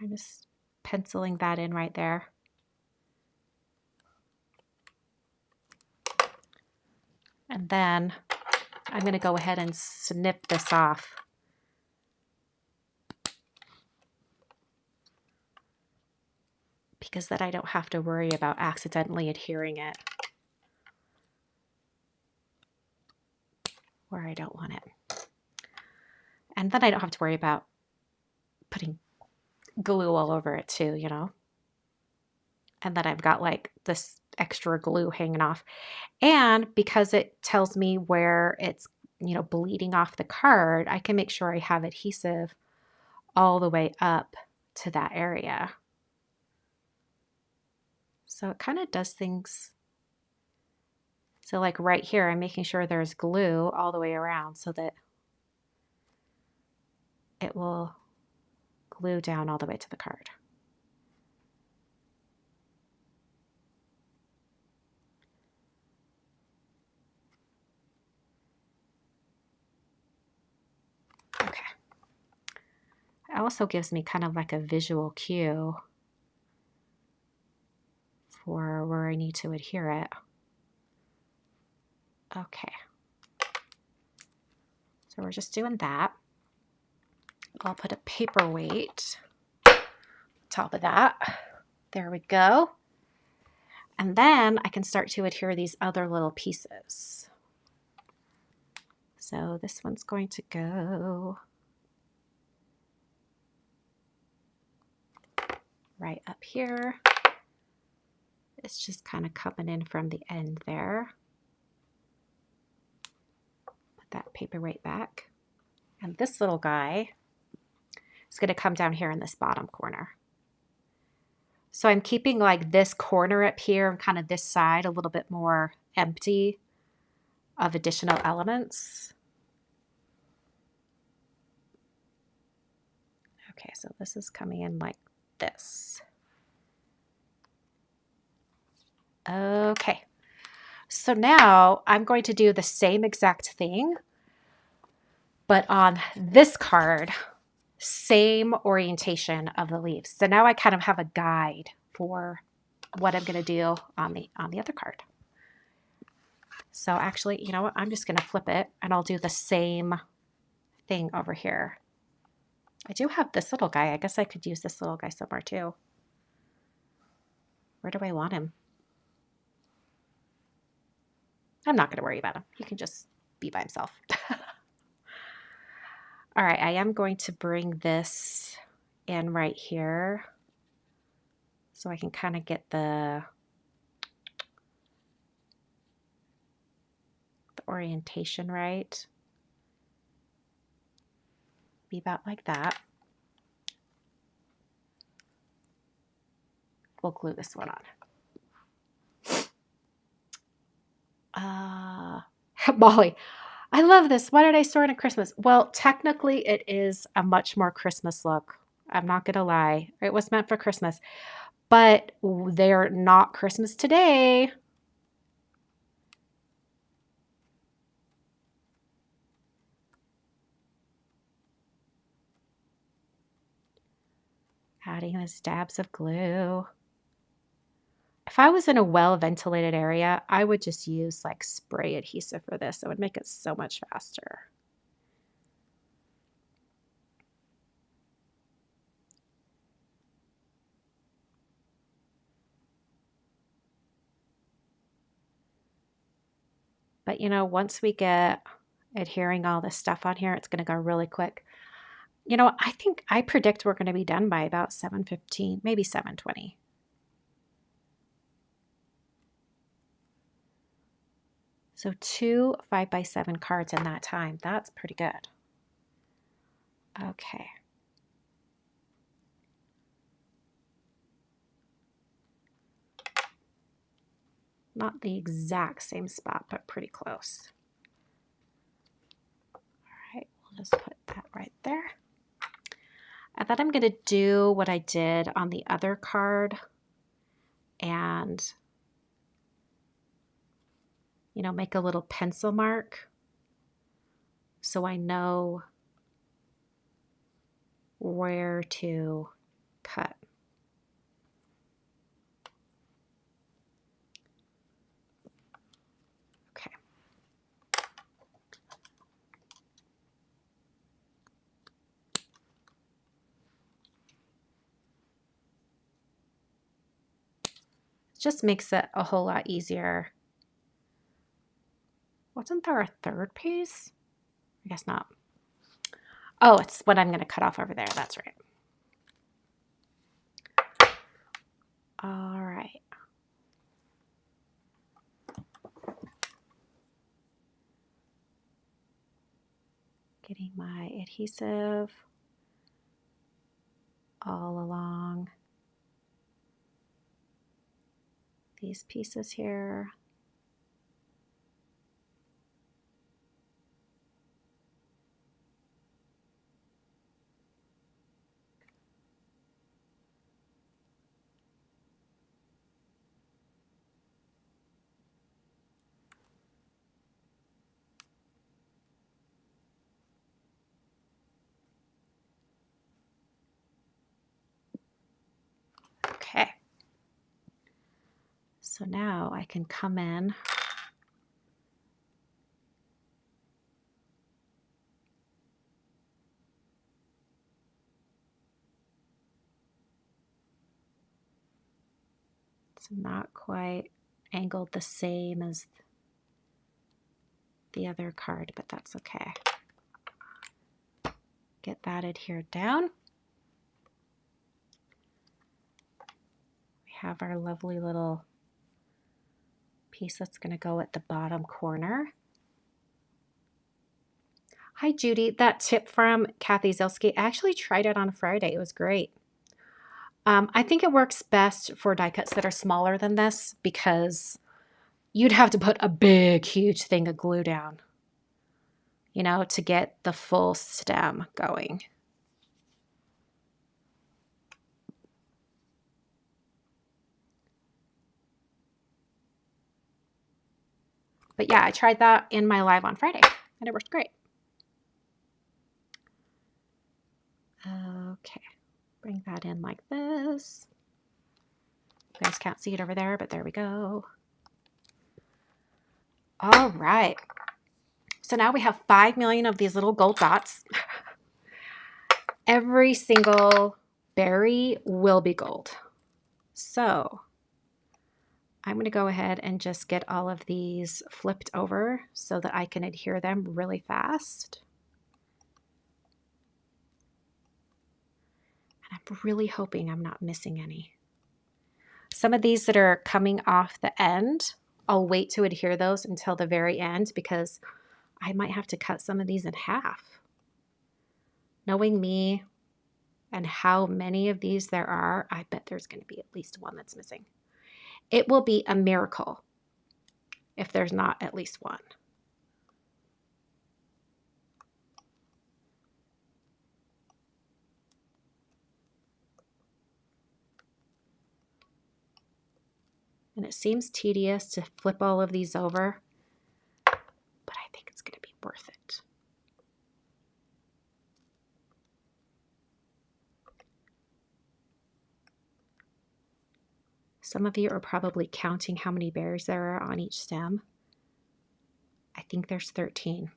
I'm just penciling that in right there. And then I'm going to go ahead and snip this off. Because then I don't have to worry about accidentally adhering it where I don't want it. And then I don't have to worry about putting glue all over it too, you know. And then I've got like this extra glue hanging off. And because it tells me where it's, you know, bleeding off the card, I can make sure I have adhesive all the way up to that area. So it kind of does things. So like right here, I'm making sure there's glue all the way around so that it will glue down all the way to the card. Okay. It also gives me kind of like a visual cue for where I need to adhere it. Okay. So we're just doing that. I'll put a paperweight top of that. There we go. And then I can start to adhere these other little pieces. So this one's going to go right up here. It's just kind of coming in from the end there. Put that paperweight back. And this little guy is going to come down here in this bottom corner. So I'm keeping like this corner up here and kind of this side a little bit more empty of additional elements. Okay, so this is coming in like this. Okay, so now I'm going to do the same exact thing, but on this card, same orientation of the leaves. So now I kind of have a guide for what I'm going to do on the other card. So actually, you know what? I'm just going to flip it and I'll do the same thing over here. I do have this little guy. I guess I could use this little guy somewhere too. Where do I want him? I'm not going to worry about him. He can just be by himself. All right, I am going to bring this in right here so I can kind of get the orientation right. Be about like that. We'll glue this one on. Molly, I love this. Why did I store it at Christmas? Well, technically it is a much more Christmas look I'm not going to lie. It was meant for Christmas, but they're not Christmas today. Adding the dabs of glue. If I was in a well-ventilated area, I would just use like spray adhesive for this. It would make it so much faster. But you know, once we get adhering all this stuff on here, it's going to go really quick. You know, I predict we're going to be done by about 7:15, maybe 7:20. So 2 5x7 cards in that time. That's pretty good. Okay. Not the exact same spot, but pretty close. All right, we'll just put that right there. And then I'm going to do what I did on the other card and, you know, make a little pencil mark so I know where to cut. Okay. It just makes it a whole lot easier. Wasn't there a third piece? I guess not. Oh, it's what I'm going to cut off over there. That's right. All right. Getting my adhesive all along these pieces here. Okay. So now I can come in it's not quite angled the same as the other card, but that's okay. Get that adhered down. We have our lovely little piece that's going to go at the bottom corner. Hi, Judy. That tip from Kathy Zilski, I actually tried it on Friday. It was great. I think it works best for die cuts that are smaller than this because you'd have to put a big, huge thing of glue down, you know, to get the full stem going. But yeah, I tried that in my live on Friday and it worked great. Okay, bring that in like this. You guys can't see it over there, but there we go. All right. So now we have 5 million of these little gold dots. Every single berry will be gold. So I'm going to go ahead and just get all of these flipped over so that I can adhere them really fast. And I'm really hoping I'm not missing any. Some of these that are coming off the end, I'll wait to adhere those until the very end because I might have to cut some of these in half. Knowing me and how many of these there are, I bet there's going to be at least one that's missing. It will be a miracle if there's not at least one. And it seems tedious to flip all of these over, but I think it's going to be worth it. Some of you are probably counting how many berries there are on each stem. I think there's 13.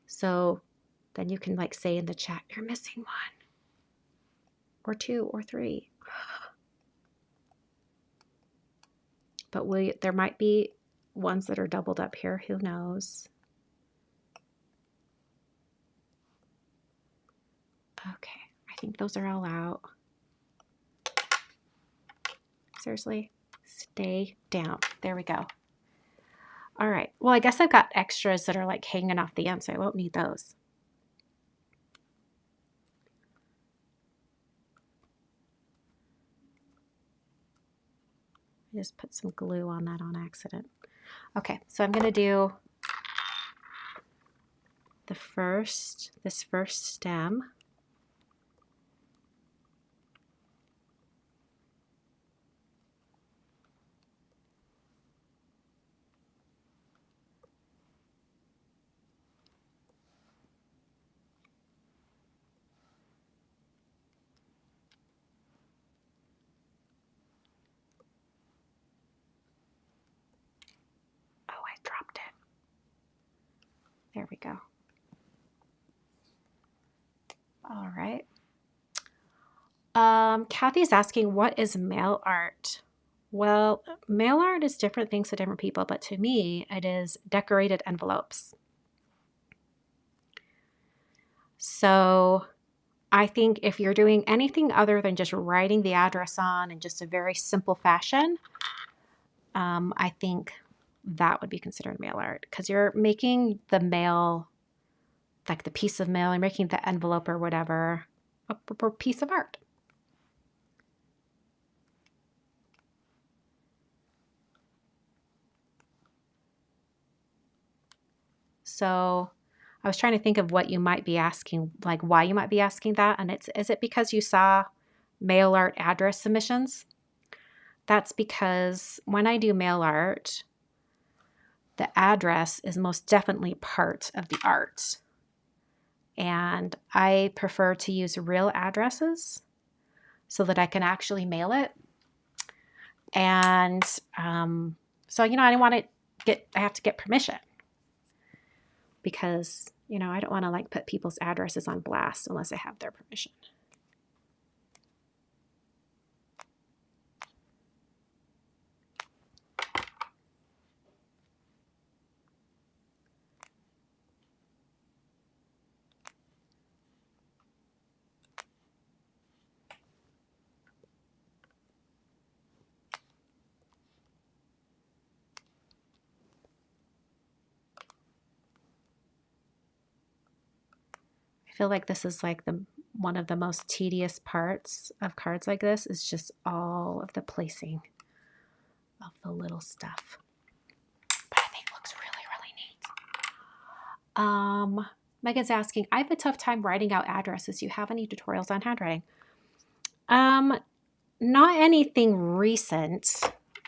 So then you can like say in the chat, you're missing one or 2 or 3. But there might be ones that are doubled up here. Who knows? Okay, I think those are all out. Seriously, stay down. There we go. All right. Well, I guess I've got extras that are like hanging off the end, so I won't need those. I just put some glue on that on accident. Okay, so I'm going to do this first stem. Oh, I dropped it. There we go. All right. Kathy's asking, what is mail art? Well, mail art is different things to different people, but to me, it is decorated envelopes. So I think if you're doing anything other than just writing the address on in just a very simple fashion, I think that would be considered mail art because you're making the mail, like the piece of mail, you're making the envelope or whatever, a piece of art. So I was trying to think of what you might be asking, like why you might be asking that. And is it because you saw mail art address submissions? That's because when I do mail art, the address is most definitely part of the art. And I prefer to use real addresses so that I can actually mail it. And so, I don't want I have to get permission because, I don't want to like put people's addresses on blast unless I have their permission. I feel like this is like one of the most tedious parts of cards like this is just all of the placing of the little stuff. But I think it looks really, really neat. Megan's asking, I have a tough time writing out addresses. Do you have any tutorials on handwriting? Not anything recent.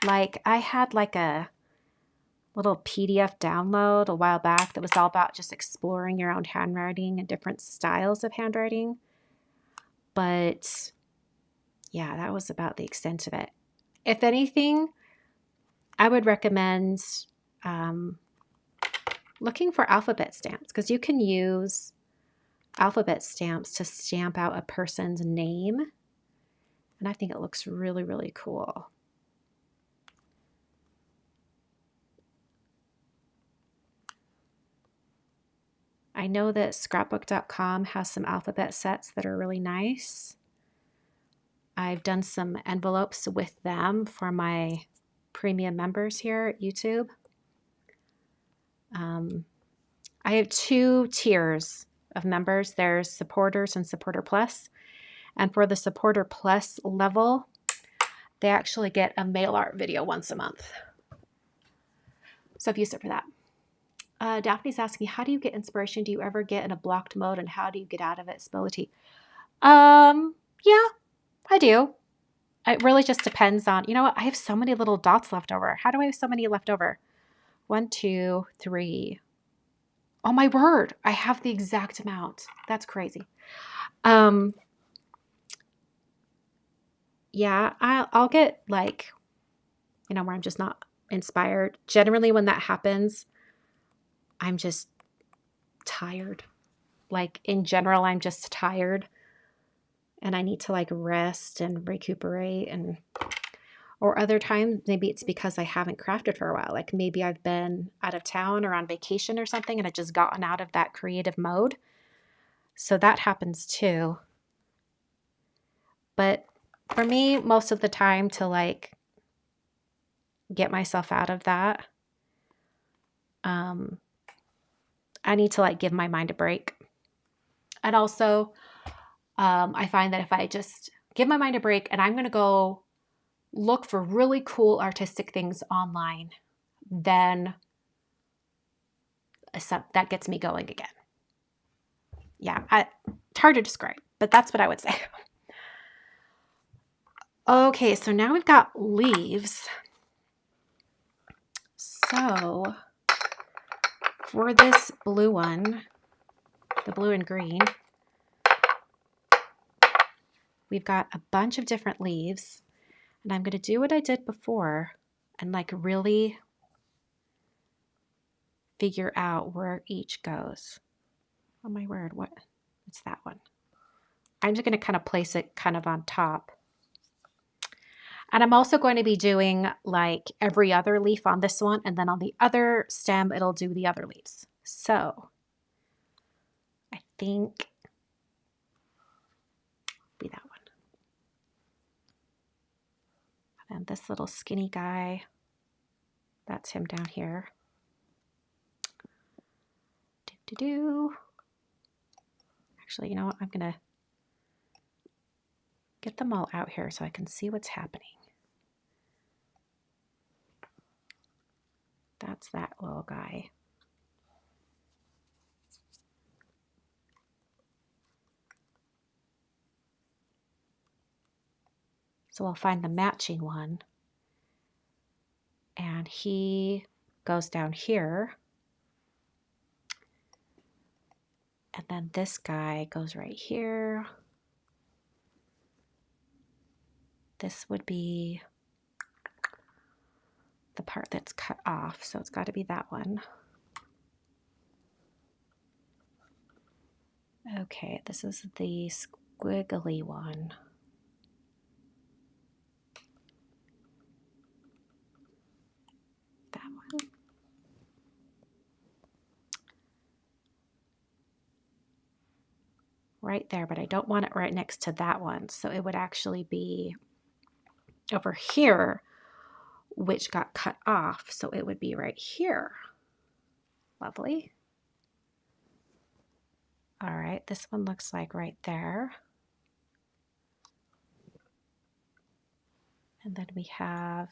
Like I had like a little PDF download a while back that was all about just exploring your own handwriting and different styles of handwriting. But yeah, that was about the extent of it. If anything, I would recommend looking for alphabet stamps because you can use alphabet stamps to stamp out a person's name. And I think it looks really, really cool. I know that scrapbook.com has some alphabet sets that are really nice. I've done some envelopes with them for my premium members here at YouTube. I have 2 tiers of members. There's supporters and supporter plus. And for the supporter plus level, they actually get a mail art video once a month. So I've used it for that. Daphne's asking, how do you get inspiration? Do you ever get in a blocked mode and how do you get out of it? Spility. Yeah, I do. It really just depends on, you know what? I have so many little dots left over. How do I have so many left over? 1, 2, 3. Oh my word. I have the exact amount. That's crazy. Yeah, I'll get like, where I'm just not inspired. Generally when that happens, I'm just tired. Like in general, I'm just tired and I need to like rest and recuperate. And or other times maybe it's because I haven't crafted for a while. Like maybe I've been out of town or on vacation or something and I've just gotten out of that creative mode. So that happens too. But for me, most of the time to like get myself out of that, I need to like give my mind a break. And also, I find that if I just give my mind a break and I'm going to go look for really cool artistic things online, then that gets me going again. Yeah, it's hard to describe, but that's what I would say. Okay, so now we've got leaves. So for this blue one, the blue and green, we've got a bunch of different leaves. And I'm going to do what I did before and like really figure out where each goes. Oh my word, what? It's that one. I'm just going to kind of place it kind of on top. And I'm also going to be doing like every other leaf on this one, and then on the other stem, it'll do the other leaves. So I think it'll be that one. And then this little skinny guy, that's him down here. Actually, you know what? I'm going to get them all out here so I can see what's happening. That's that little guy. So I'll find the matching one. And he goes down here. And then this guy goes right here. This would be the part that's cut off, so it's got to be that one. Okay, this is the squiggly one. That one. Right there, but I don't want it right next to that one, so it would actually be over here, which got cut off, so it would be right here. Lovely. All right, this one looks like right there. And then we have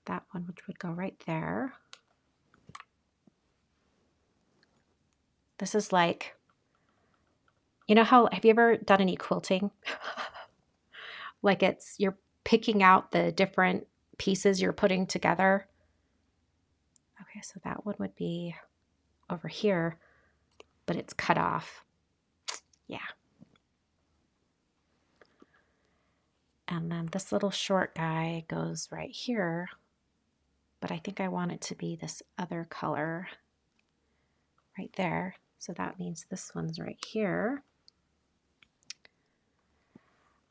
that one, which would go right there. This is like, you know how, have you ever done any quilting? Like you're picking out the different pieces you're putting together. Okay, so that one would be over here, but it's cut off. Yeah. And then this little short guy goes right here, but I think I want it to be this other color right there. So that means this one's right here.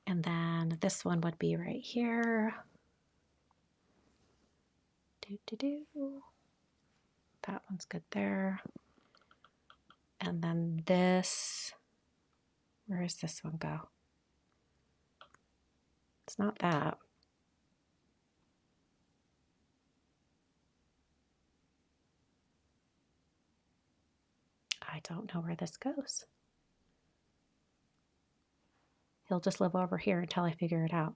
And then this one would be right here. That one's good there. And then this, where does this one go? It's not that. I don't know where this goes. He'll just live over here until I figure it out.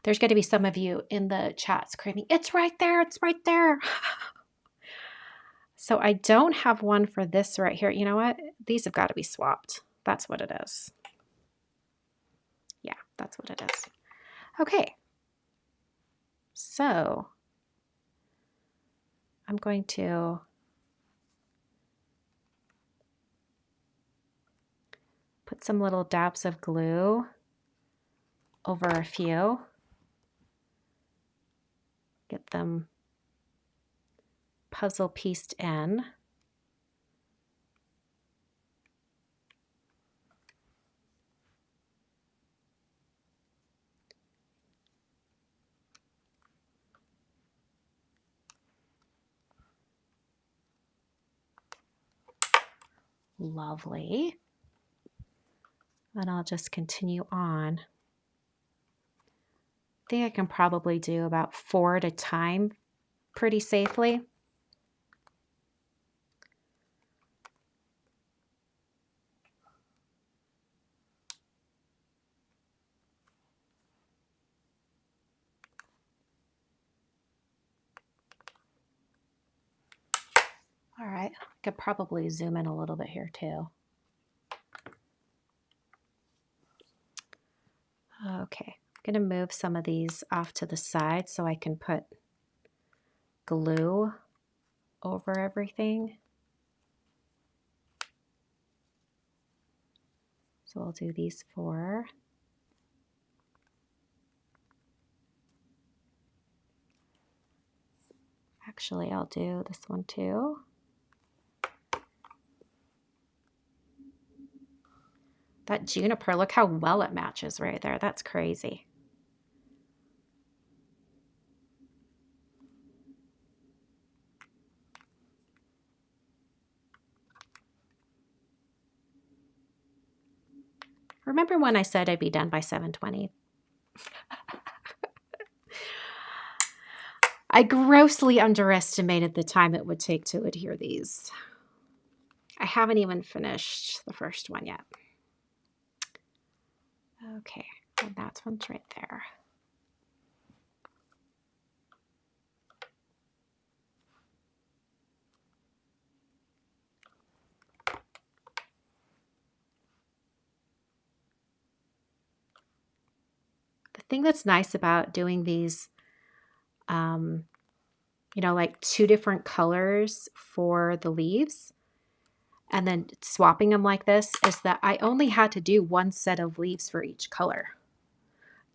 There's going to be some of you in the chat screaming, it's right there, it's right there. So I don't have one for this right here. You know what? These have got to be swapped. That's what it is. That's what it is. Okay. So I'm going to put some little dabs of glue over a few. Get them puzzle pieced in. Lovely. And I'll just continue on. I think I can probably do about 4 at a time pretty safely. All right, I could probably zoom in a little bit here too. Okay, I'm going to move some of these off to the side so I can put glue over everything. So I'll do these 4. Actually, I'll do this one too. That juniper, look how well it matches right there. That's crazy. Remember when I said I'd be done by 7:20? I grossly underestimated the time it would take to adhere these. I haven't even finished the first one yet. Okay, and that one's right there. The thing that's nice about doing these, like 2 different colors for the leaves and then swapping them like this is that I only had to do 1 set of leaves for each color,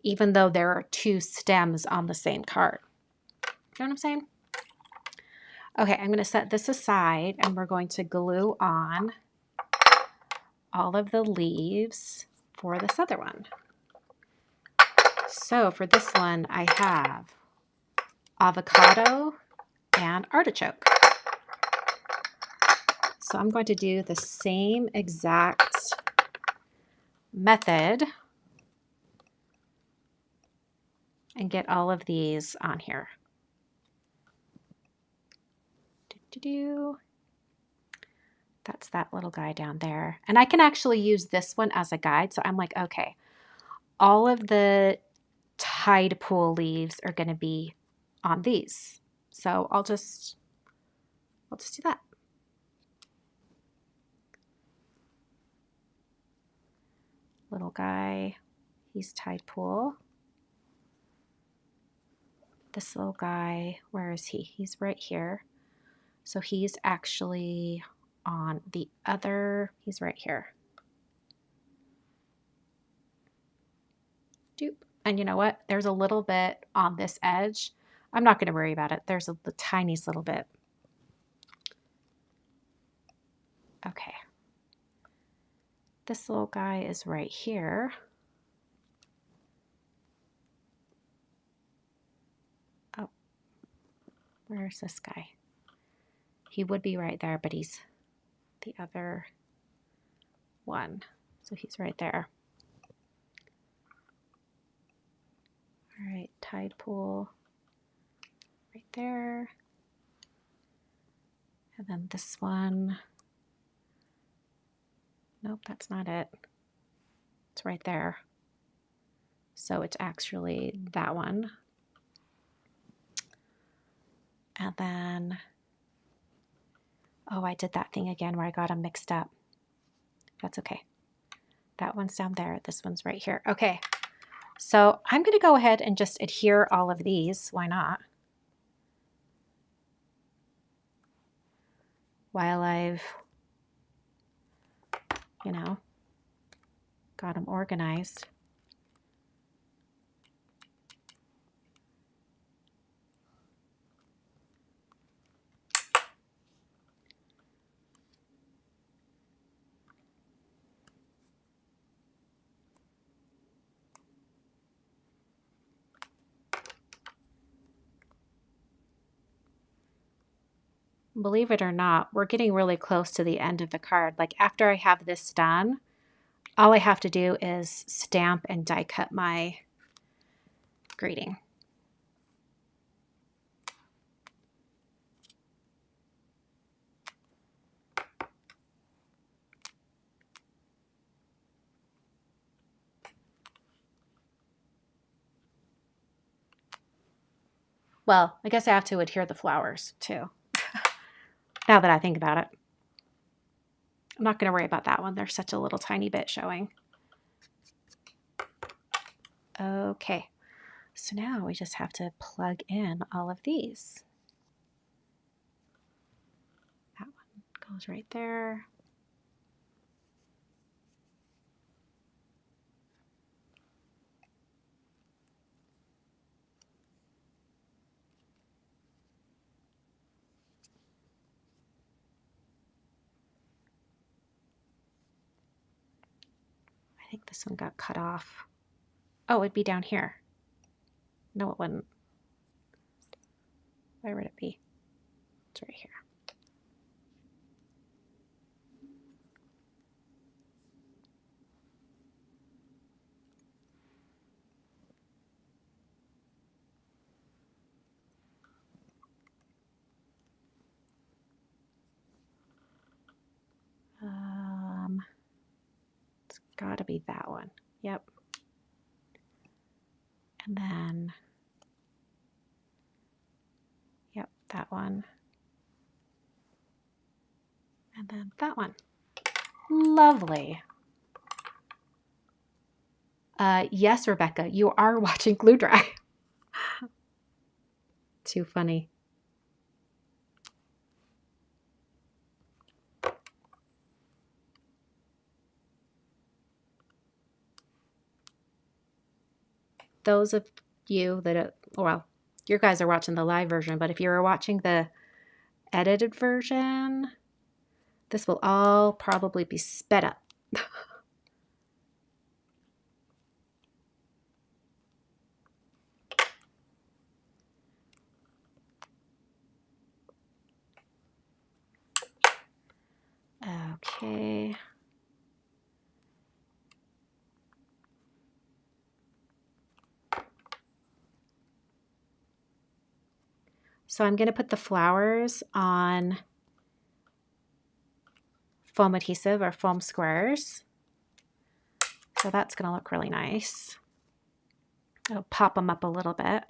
even though there are 2 stems on the same card. You know what I'm saying? Okay, I'm going to set this aside and we're going to glue on all of the leaves for this other one. So for this one, I have avocado and artichoke. So I'm going to do the same exact method and get all of these on here. That's that little guy down there. And I can actually use this one as a guide. So I'm like, okay, all of the tide pool leaves are going to be on these. So I'll just do that. Little guy, he's tide pool. This little guy, where is he? He's right here. So he's actually on the other, he's right here. Doop. And you know what? There's a little bit on this edge. I'm not going to worry about it. There's the tiniest little bit. Okay. This little guy is right here. Oh, where's this guy? He would be right there, but he's the other one. So he's right there. All right, tide pool right there. And then this one. Nope, that's not it. It's right there. So it's actually that one. And then, oh, I did that thing again where I got them mixed up. That's okay. That one's down there. This one's right here. Okay. So I'm going to go ahead and just adhere all of these. Why not? While I've, you know, got them organized. Believe it or not, we're getting really close to the end of the card. Like after I have this done, all I have to do is stamp and die cut my greeting. Well, I guess I have to adhere the flowers too. Now that I think about it. I'm not going to worry about that one. There's such a little tiny bit showing. Okay, so now we just have to plug in all of these. That one goes right there. I think this one got cut off. Oh, it'd be down here. No, it wouldn't. Where would it be? It's right here. It's got to be that one. Yep. And then, yep, that one. And then that one. Lovely. Yes, Rebecca, you are watching glue dry. Too funny. Those of you that, well, you guys are watching the live version, but if you were watching the edited version, this will all probably be sped up. Okay. So I'm going to put the flowers on foam adhesive or foam squares. So that's going to look really nice. I'll pop them up a little bit.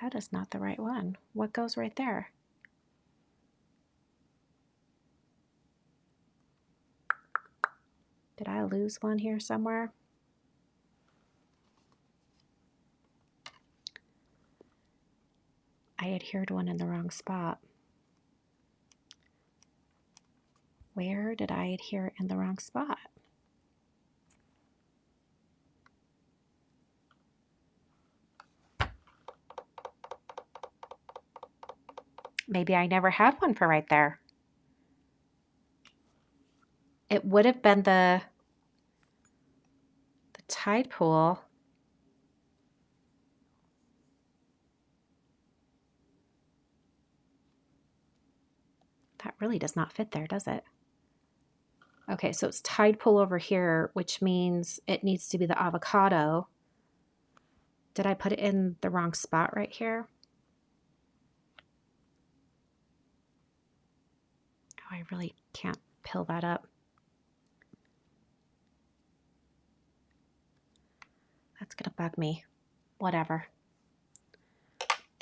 That is not the right one. What goes right there? Did I lose one here somewhere? I adhered one in the wrong spot. Where did I adhere in the wrong spot? Maybe I never had one for right there. It would have been the tide pool. That really does not fit there, does it? Okay, so it's tide pool over here, which means it needs to be the avocado. Did I put it in the wrong spot right here? Oh, I really can't pill that up. It's going to bug me. Whatever.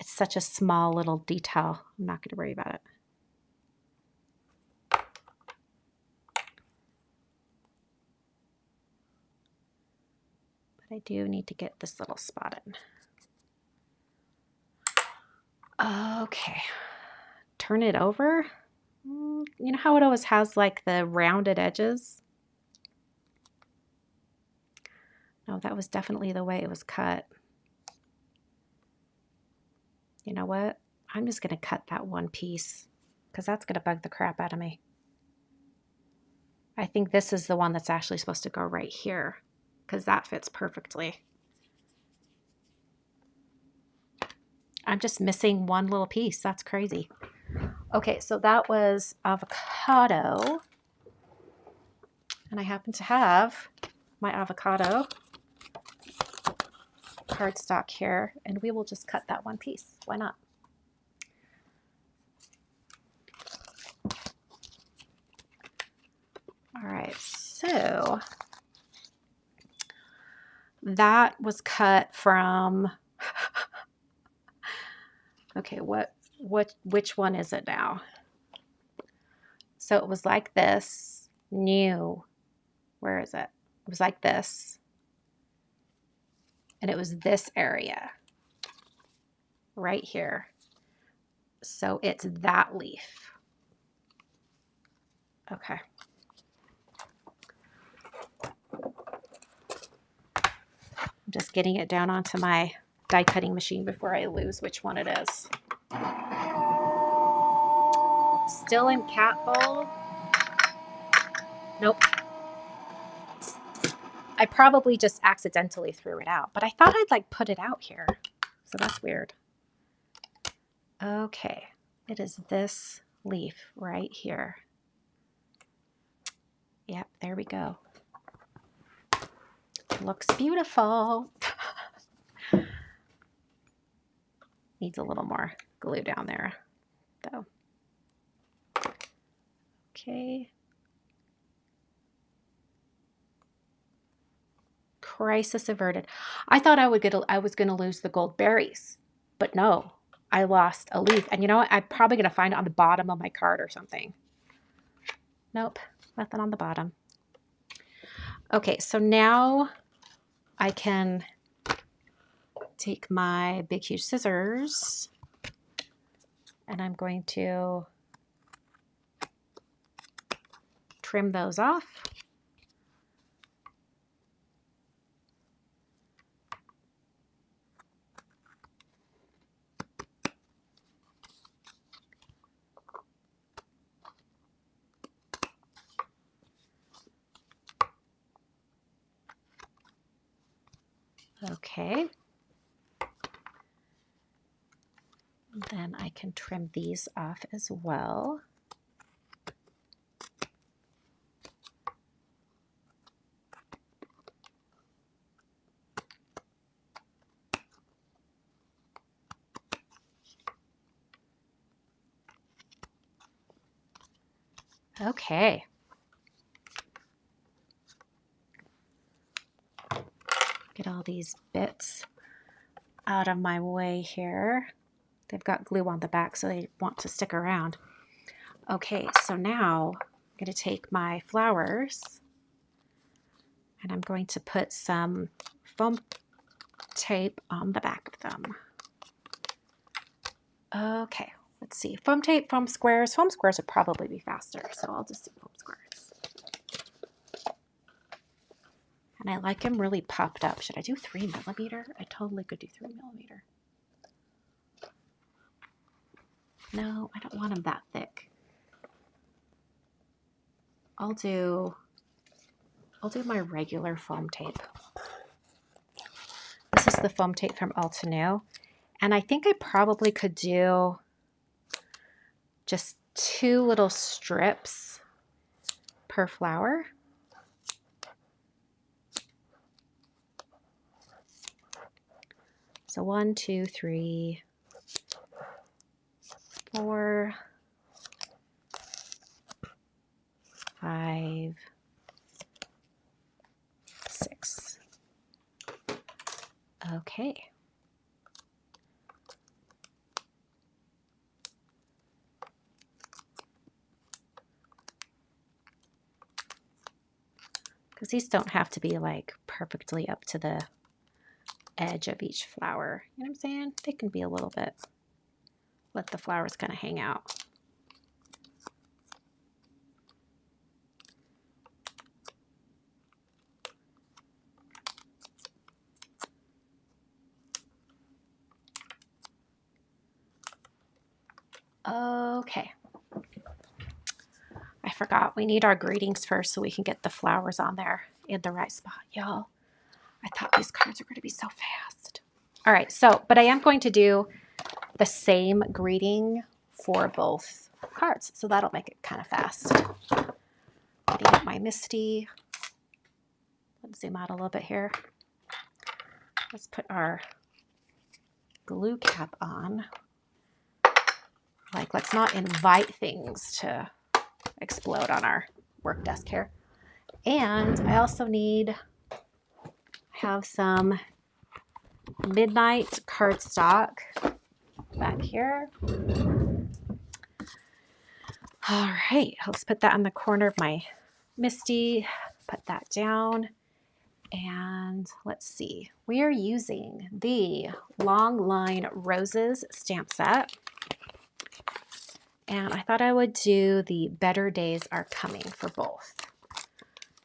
It's such a small little detail. I'm not going to worry about it. But I do need to get this little spot in. Okay. Turn it over. You know how it always has like the rounded edges? No, that was definitely the way it was cut. You know what? I'm just going to cut that one piece because that's going to bug the crap out of me. I think this is the one that's actually supposed to go right here because that fits perfectly. I'm just missing one little piece. That's crazy. Okay, so that was avocado. And I happen to have my avocado cardstock here, and we will just cut that one piece. Why not? All right, so that was cut from, okay, which one is it now? So it was like this, new, where is it? It was like this, and it was this area right here. So it's that leaf. Okay. I'm just getting it down onto my die cutting machine before I lose which one it is. Still in cat bowl. Nope. I probably just accidentally threw it out, but I thought I'd like put it out here. So that's weird. Okay. It is this leaf right here. Yep, there we go. Looks beautiful. Needs a little more glue down there, though. Okay. Crisis averted. I thought I was going to lose the gold berries, but no, I lost a leaf. And you know what? I'm probably going to find it on the bottom of my card or something. Nope, nothing on the bottom. Okay, so now I can take my big, huge scissors and I'm going to trim those off. Okay. Then I can trim these off as well. Okay. Get all these bits out of my way here. They've got glue on the back, so they want to stick around. Okay, so now I'm going to take my flowers and I'm going to put some foam tape on the back of them. Okay, let's see. Foam tape, foam squares. Foam squares would probably be faster, so I'll just do foam squares. And I like them really popped up. Should I do 3mm? I totally could do 3mm. No, I don't want them that thick. I'll do my regular foam tape. This is the foam tape from Altenew. And I think I probably could do just 2 little strips per flower. So 1, 2, 3, 4, 5, 6. Okay. Because these don't have to be like perfectly up to the edge of each flower. You know what I'm saying? They can be a little bit, let the flowers kind of hang out. Okay. I forgot we need our greetings first so we can get the flowers on there in the right spot. Y'all, I thought these cards are going to be so fast. All right, so, but I am going to do the same greeting for both cards. So that'll make it kind of fast. Getting up my Misty. Let's zoom out a little bit here. Let's put our glue cap on. Like, let's not invite things to explode on our work desk here. And I also have some Midnight cardstock back here. All right, let's put that in the corner of my Misty. Put that down. And let's see, we are using the Long Line Roses stamp set. And I thought I would do the Better Days Are Coming for both.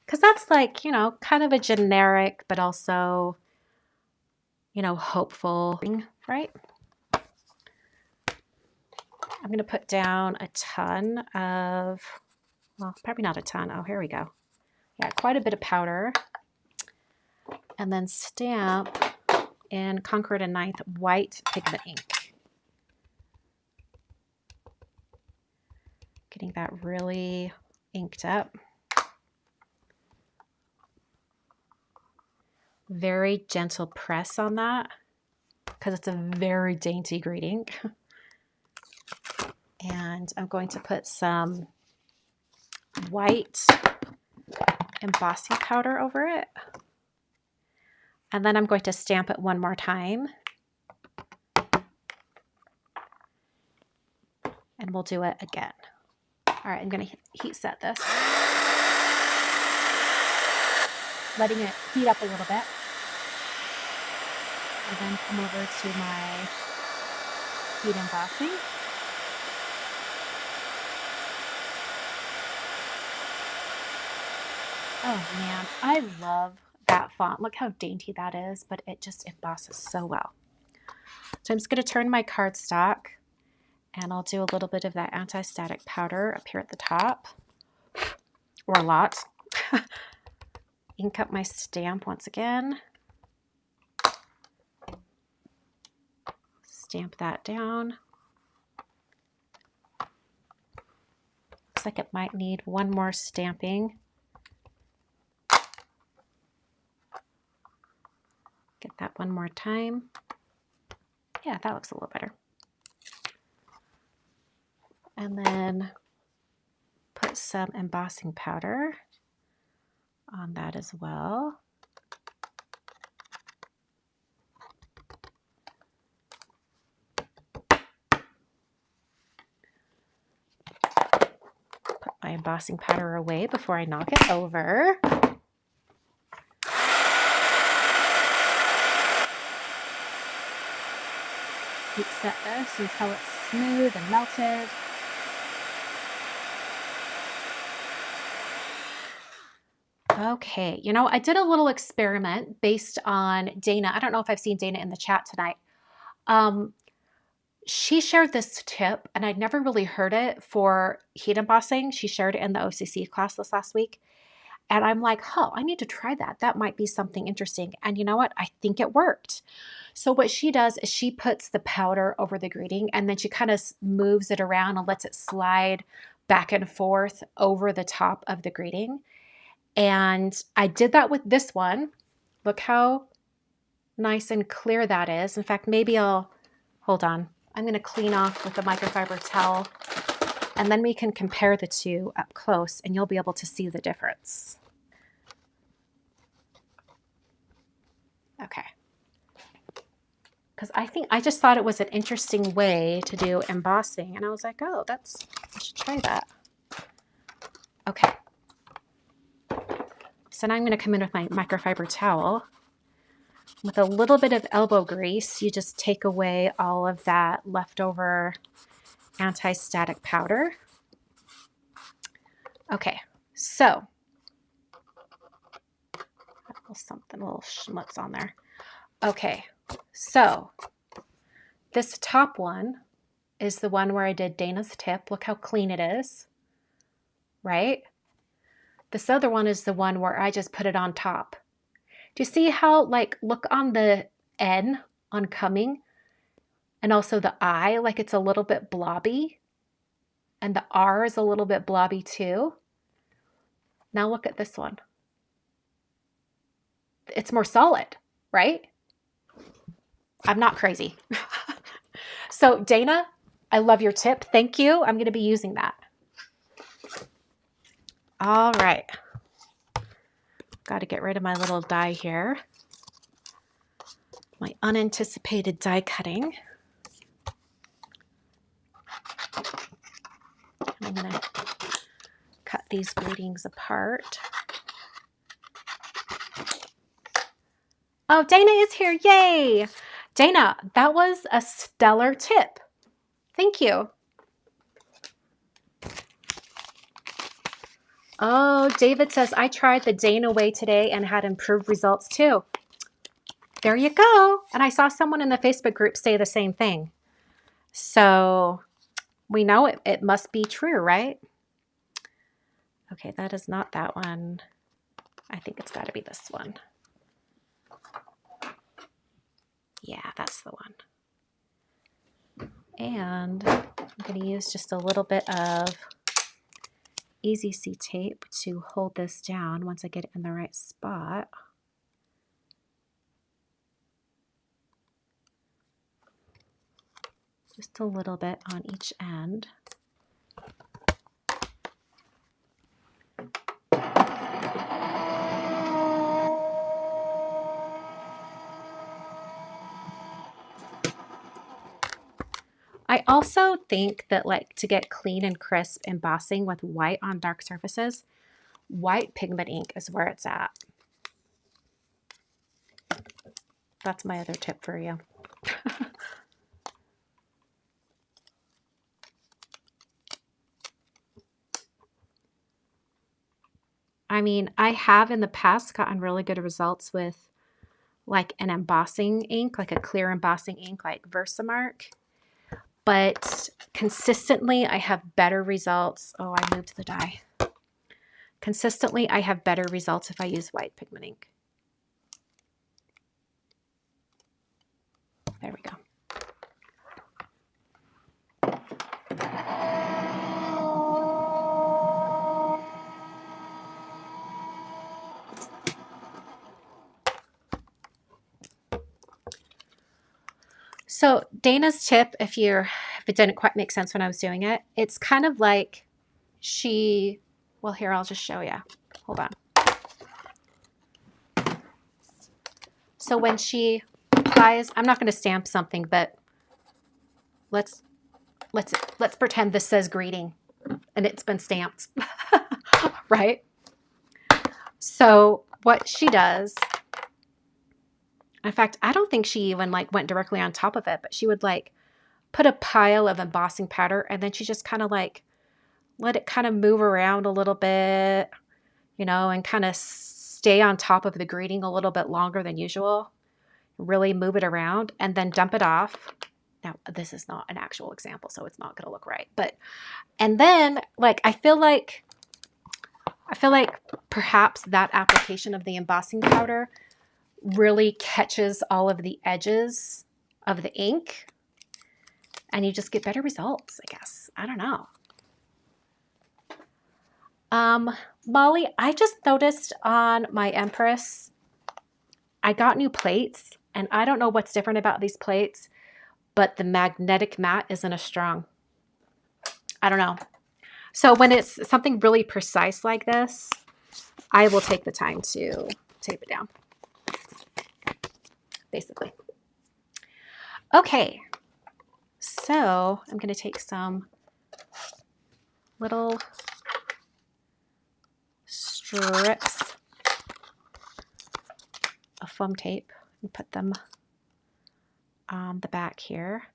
Because that's like, you know, kind of a generic, but also, you know, hopeful thing, right? I'm going to put down a ton of, well, probably not a ton. Oh, here we go. Yeah, quite a bit of powder. And then stamp in Concord and Ninth white pigment ink. Getting that really inked up. Very gentle press on that because it's a very dainty greeting. And I'm going to put some white embossing powder over it. And then I'm going to stamp it one more time. And we'll do it again. All right, I'm going to heat set this. Letting it heat up a little bit. And then come over to my heat embossing. Oh man, I love that font. Look how dainty that is, but it just embosses so well. So I'm just going to turn my cardstock and I'll do a little bit of that anti-static powder up here at the top, or a lot. Ink up my stamp once again. Stamp that down. Looks like it might need one more stamping. Get that one more time. Yeah, that looks a little better. And then put some embossing powder on that as well. Put my embossing powder away before I knock it over. Heat set this until it's smooth and melted. Okay, you know, I did a little experiment based on Dana. I don't know if I've seen Dana in the chat tonight. She shared this tip, and I'd never really heard it for heat embossing. She shared it in the OCC class this last week. And I'm like, oh, I need to try that. That might be something interesting. And you know what? I think it worked. So what she does is she puts the powder over the greeting, and then she kind of moves it around and lets it slide back and forth over the top of the greeting. And I did that with this one. Look how nice and clear that is. In fact, maybe hold on. I'm going to clean off with the microfiber towel, and then we can compare the two up close and you'll be able to see the difference. Okay. because I just thought it was an interesting way to do embossing. And I was like, oh, I should try that. Okay. So now I'm going to come in with my microfiber towel. With a little bit of elbow grease, you just take away all of that leftover anti-static powder. Okay, so a little schmutz on there. Okay, so this top one is the one where I did Dana's tip. Look how clean it is, right? This other one is the one where I just put it on top. Do you see how, like, look on the N on coming, and also the I, like it's a little bit blobby, and the R is a little bit blobby too. Now look at this one. It's more solid, right? I'm not crazy. So Dana, I love your tip. Thank you. I'm going to be using that. All right. Got to get rid of my little die here. My unanticipated die cutting. I'm going to cut these greetings apart. Oh, Dana is here. Yay. Dana, that was a stellar tip. Thank you. Oh, David says, I tried the Dana way today and had improved results too. There you go. And I saw someone in the Facebook group say the same thing. So we know it must be true, right? Okay, that is not that one. I think it's got to be this one. Yeah, that's the one. And I'm going to use just a little bit of Easy C tape to hold this down once I get it in the right spot. Just a little bit on each end. I also think that, like, to get clean and crisp embossing with white on dark surfaces, white pigment ink is where it's at. That's my other tip for you. I mean, I have in the past gotten really good results with like an embossing ink, like a clear embossing ink like Versamark. But consistently, I have better results. Oh, I moved the die. Consistently, I have better results if I use white pigment ink. There we go. So Dana's tip, if it didn't quite make sense when I was doing it, it's kind of like well, here, I'll just show you. Hold on. So when she applies, I'm not going to stamp something, but let's pretend this says greeting and it's been stamped, right? So what she does, in fact, I don't think she even like went directly on top of it, but she would like put a pile of embossing powder and then she just kind of like let it kind of move around a little bit, you know, and kind of stay on top of the greeting a little bit longer than usual. Really move it around and then dump it off. Now, this is not an actual example, so it's not going to look right. But, and then like, I feel like perhaps that application of the embossing powder really catches all of the edges of the ink and you just get better results, I guess. I don't know. Molly, I just noticed on my Empress, I got new plates and I don't know what's different about these plates, but the magnetic mat isn't as strong. I don't know. So when it's something really precise like this, I will take the time to tape it down, basically. Okay, so I'm going to take some little strips of foam tape and put them on the back here.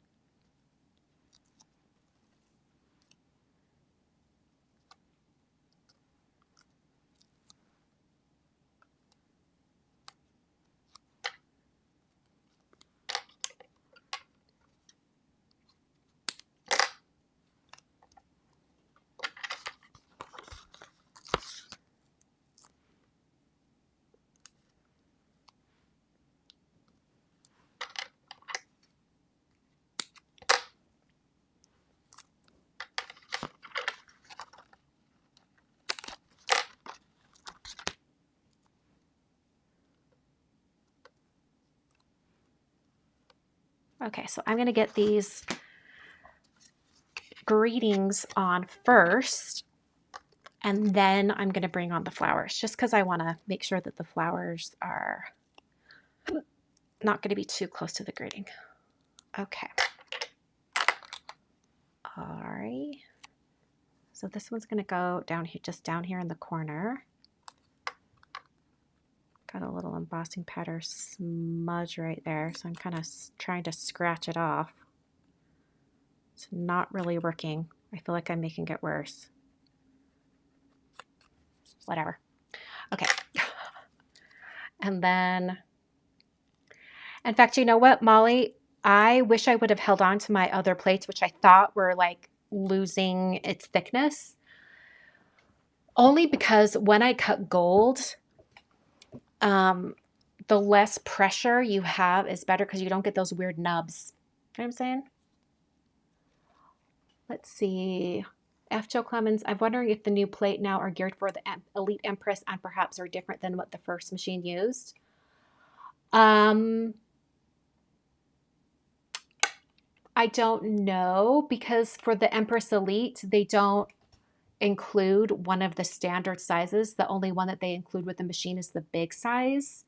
Okay, so I'm going to get these greetings on first, and then I'm going to bring on the flowers, just because I want to make sure that the flowers are not going to be too close to the greeting. Okay. All right. So this one's going to go down here, just down here in the corner. Got a little embossing powder smudge right there, so I'm kind of trying to scratch it off. It's not really working. I feel like I'm making it worse. Whatever. Okay. And then, in fact, you know what, Molly? I wish I would have held on to my other plates, which I thought were like losing its thickness. Only because when I cut gold, the less pressure you have is better because you don't get those weird nubs. You know what I'm saying? Let's see. F. Joe Clemens, I'm wondering if the new plate now are geared for the Elite Empress and perhaps are different than what the first machine used. I don't know, because for the Empress Elite, they don't include one of the standard sizes. The only one that they include with the machine is the big size.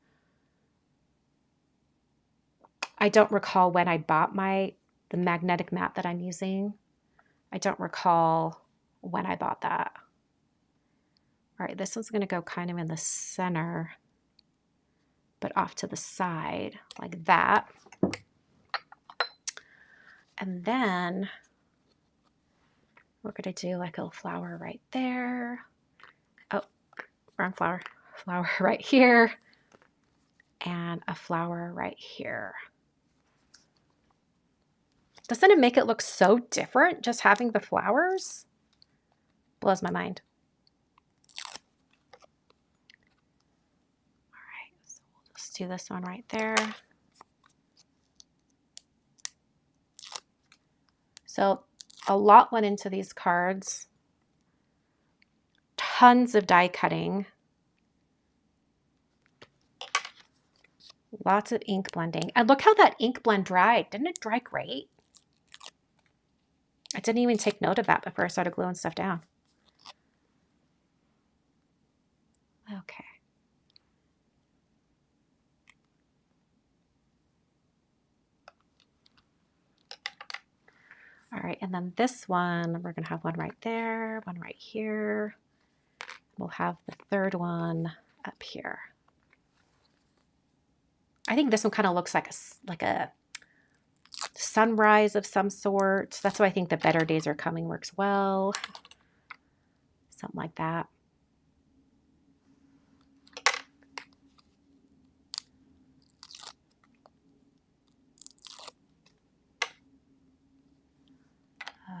I don't recall when I bought the magnetic mat that I'm using. I don't recall when I bought that. All right, this one's going to go kind of in the center, but off to the side like that. And then we're going to do like a flower right there. Oh, wrong flower. Flower right here. And a flower right here. Doesn't it make it look so different just having the flowers? Blows my mind. All right, so we'll just do this one right there. So a lot went into these cards. Tons of die cutting. Lots of ink blending. And look how that ink blend dried. Didn't it dry great? I didn't even take note of that before I started gluing stuff down. Okay. All right, and then this one, we're going to have one right there, one right here. We'll have the third one up here. I think this one kind of looks like a sunrise of some sort. That's why I think the Better Days Are Coming works well. Something like that.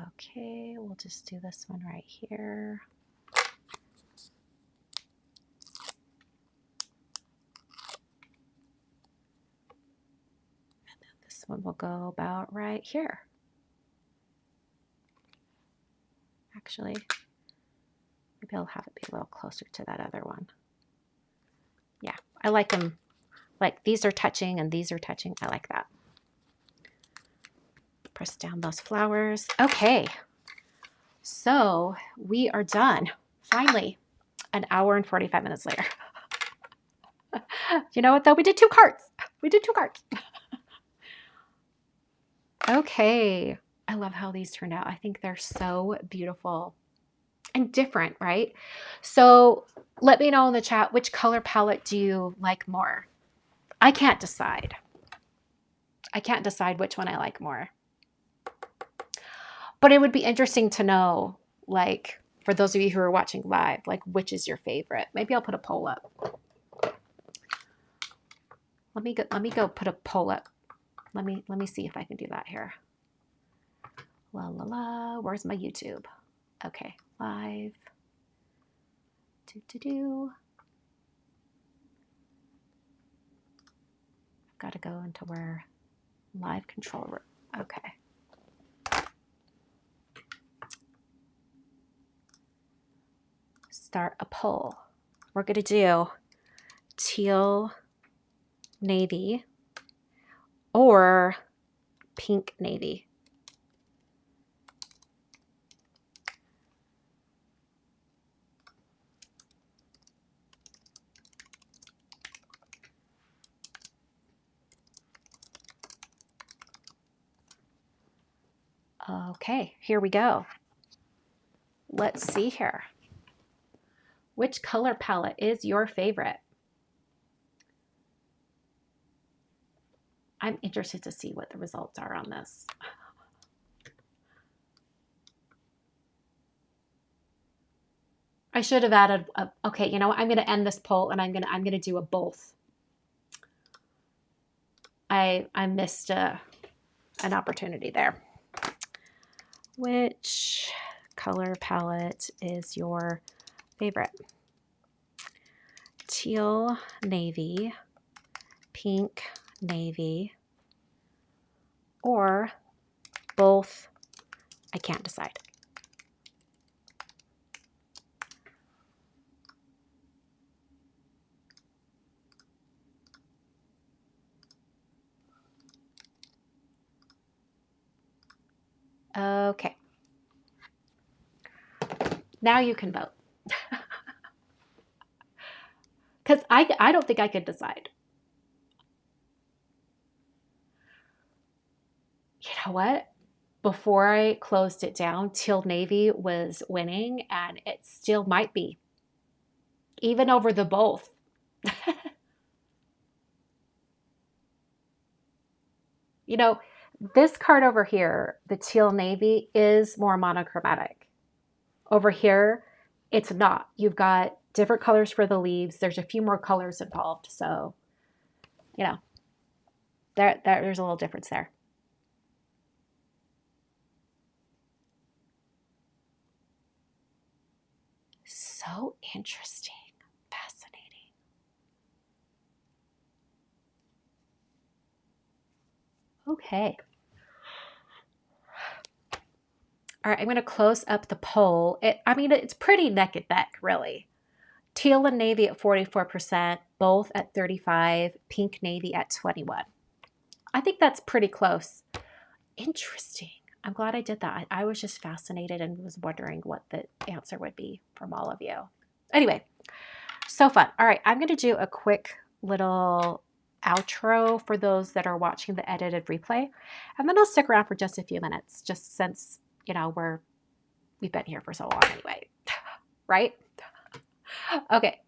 Okay, we'll just do this one right here. And then this one will go about right here. Actually, maybe I'll have it be a little closer to that other one. Yeah, I like them. Like these are touching and these are touching. I like that. Press down those flowers. Okay, so we are done. Finally, an hour and 45 minutes later. You know what though? We did 2 cards. We did 2 cards. Okay. I love how these turned out. I think they're so beautiful and different, right? So let me know in the chat, which color palette do you like more? I can't decide. I can't decide which one I like more. But it would be interesting to know, like, for those of you who are watching live, like, which is your favorite? Maybe I'll put a poll up. Let me go put a poll up. Let me see if I can do that here. La la la. Where's my YouTube? Okay, live. Do. I've got to go into where live control room. Okay. Start a poll. We're going to do teal navy or pink navy. Okay, here we go. Let's see here. Which color palette is your favorite? I'm interested to see what the results are on this. I should have added okay, you know what? I'm going to end this poll and I'm going to do a both. I missed an opportunity there. Which color palette is your favorite? Teal navy, pink navy, or both? I can't decide. Okay. Now you can vote. Because I don't think I could decide. You know what? Before I closed it down, teal navy was winning, and it still might be, even over the both. You know, this card over here, the teal navy, is more monochromatic. Over here, it's not. You've got different colors for the leaves. There's a few more colors involved. So, you know, there's a little difference there. So interesting. Fascinating. Okay. All right, I'm going to close up the poll. I mean, it's pretty neck and neck, really. Teal and navy at 44%, both at 35%, pink navy at 21%. I think that's pretty close. Interesting. I'm glad I did that. I was just fascinated and was wondering what the answer would be from all of you. Anyway, so fun. All right, I'm going to do a quick little outro for those that are watching the edited replay, and then I'll stick around for just a few minutes, just since, you know, we've been here for so long anyway, right? Okay.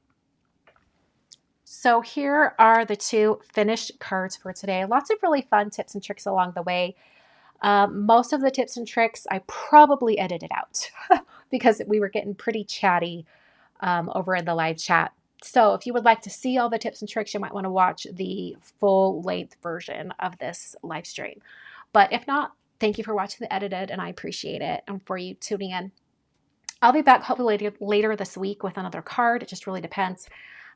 So here are the two finished cards for today. Lots of really fun tips and tricks along the way. Most of the tips and tricks I probably edited out because we were getting pretty chatty over in the live chat. So if you would like to see all the tips and tricks, you might want to watch the full length version of this live stream. But if not, thank you for watching the edited, and I appreciate it, and for you tuning in. I'll be back hopefully later this week with another card. It just really depends.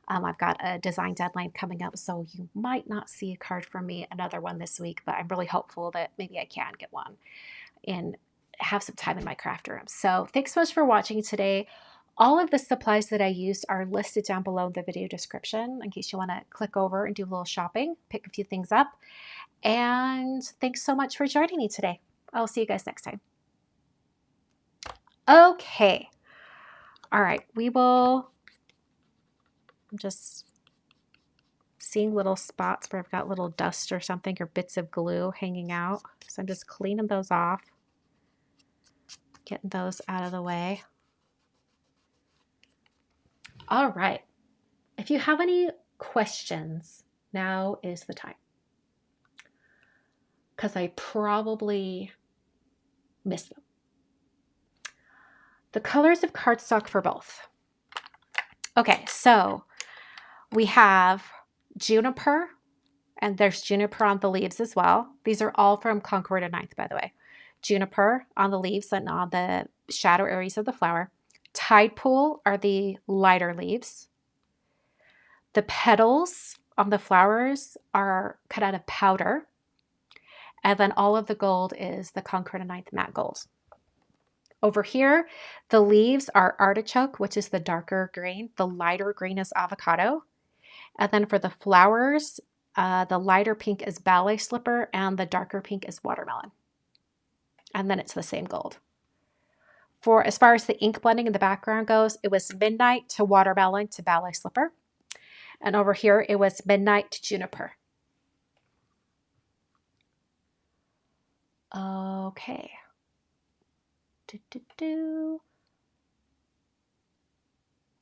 I've got a design deadline coming up, so you might not see a card from me, another one this week, but I'm really hopeful that maybe I can get one and have some time in my craft room. So thanks so much for watching today. All of the supplies that I used are listed down below in the video description in case you want to click over and do a little shopping, pick a few things up. And thanks so much for joining me today. I'll see you guys next time. Okay. All right. We will just seeing little spots where I've got little dust or something or bits of glue hanging out. So I'm just cleaning those off, getting those out of the way. All right. If you have any questions, now is the time. Because I probably missed them. The colors of cardstock for both. Okay, so we have juniper, and there's juniper on the leaves as well. These are all from Concord and Ninth, by the way. Juniper on the leaves and on the shadow areas of the flower. Tide pool are the lighter leaves. The petals on the flowers are cut out of powder. And then all of the gold is the Concord and Ninth matte gold. Over here, the leaves are artichoke, which is the darker green. The lighter green is avocado. And then for the flowers, the lighter pink is ballet slipper and the darker pink is watermelon. And then it's the same gold. For as far as the ink blending in the background goes, it was midnight to watermelon to ballet slipper. And over here, it was midnight to juniper. Okay.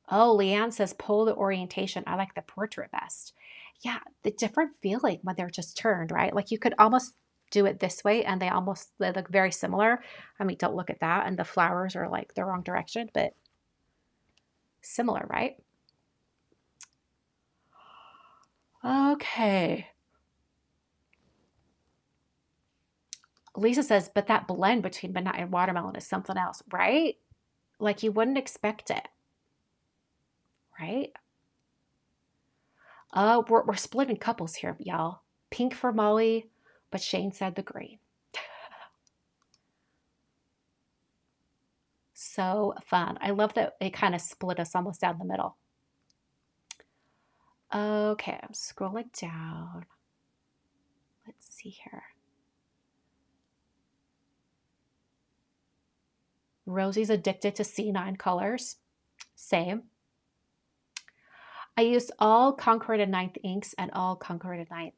Oh, Leanne says, pull the orientation. I like the portrait best. Yeah, the different feeling when they're just turned, right? Like you could almost do it this way and they look very similar. I mean, don't look at that. And the flowers are like the wrong direction, but similar, right? Okay. Lisa says, but that blend between midnight and watermelon is something else, right? Like you wouldn't expect it, right? We're splitting couples here, y'all. Pink for Molly, but Shane said the green. So fun. I love that it kind of split us almost down the middle. Okay, I'm scrolling down. Let's see here. Rosie's addicted to C9 colors. Same. I used all Concord and Ninth inks and all Concord and Ninth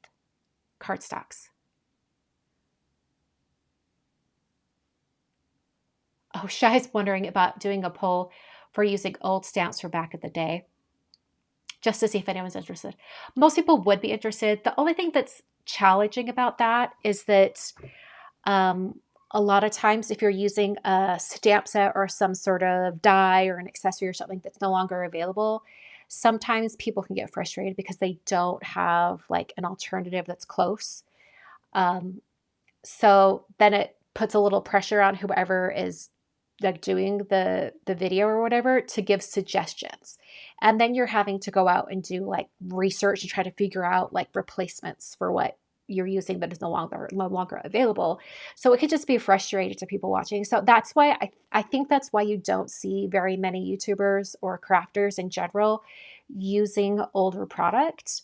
cardstocks. Oh, Shai's wondering about doing a poll for using old stamps from back in the day, just to see if anyone's interested. Most people would be interested. The only thing that's challenging about that is that a lot of times if you're using a stamp set or some sort of die or an accessory or something that's no longer available, sometimes people can get frustrated because they don't have like an alternative that's close. So then it puts a little pressure on whoever is like doing the video or whatever to give suggestions. And then you're having to go out and do like research and try to figure out like replacements for what you're using that is no longer available. So it could just be frustrating to people watching. So that's why I think that's why you don't see very many YouTubers or crafters in general using older products,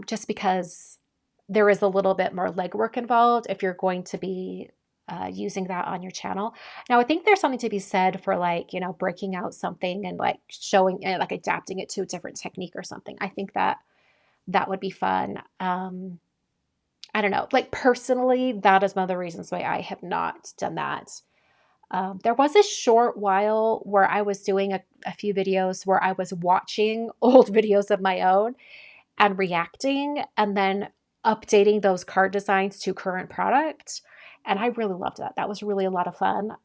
just because there is a little bit more legwork involved if you're going to be using that on your channel. Now, I think there's something to be said for like, breaking out something and like showing it, like adapting it to a different technique or something. I think that would be fun. I don't know, like personally, that is one of the reasons why I have not done that. There was a short while where I was doing a few videos where I was watching old videos of my own and reacting and then updating those card designs to current product. And I really loved that. That was really a lot of fun.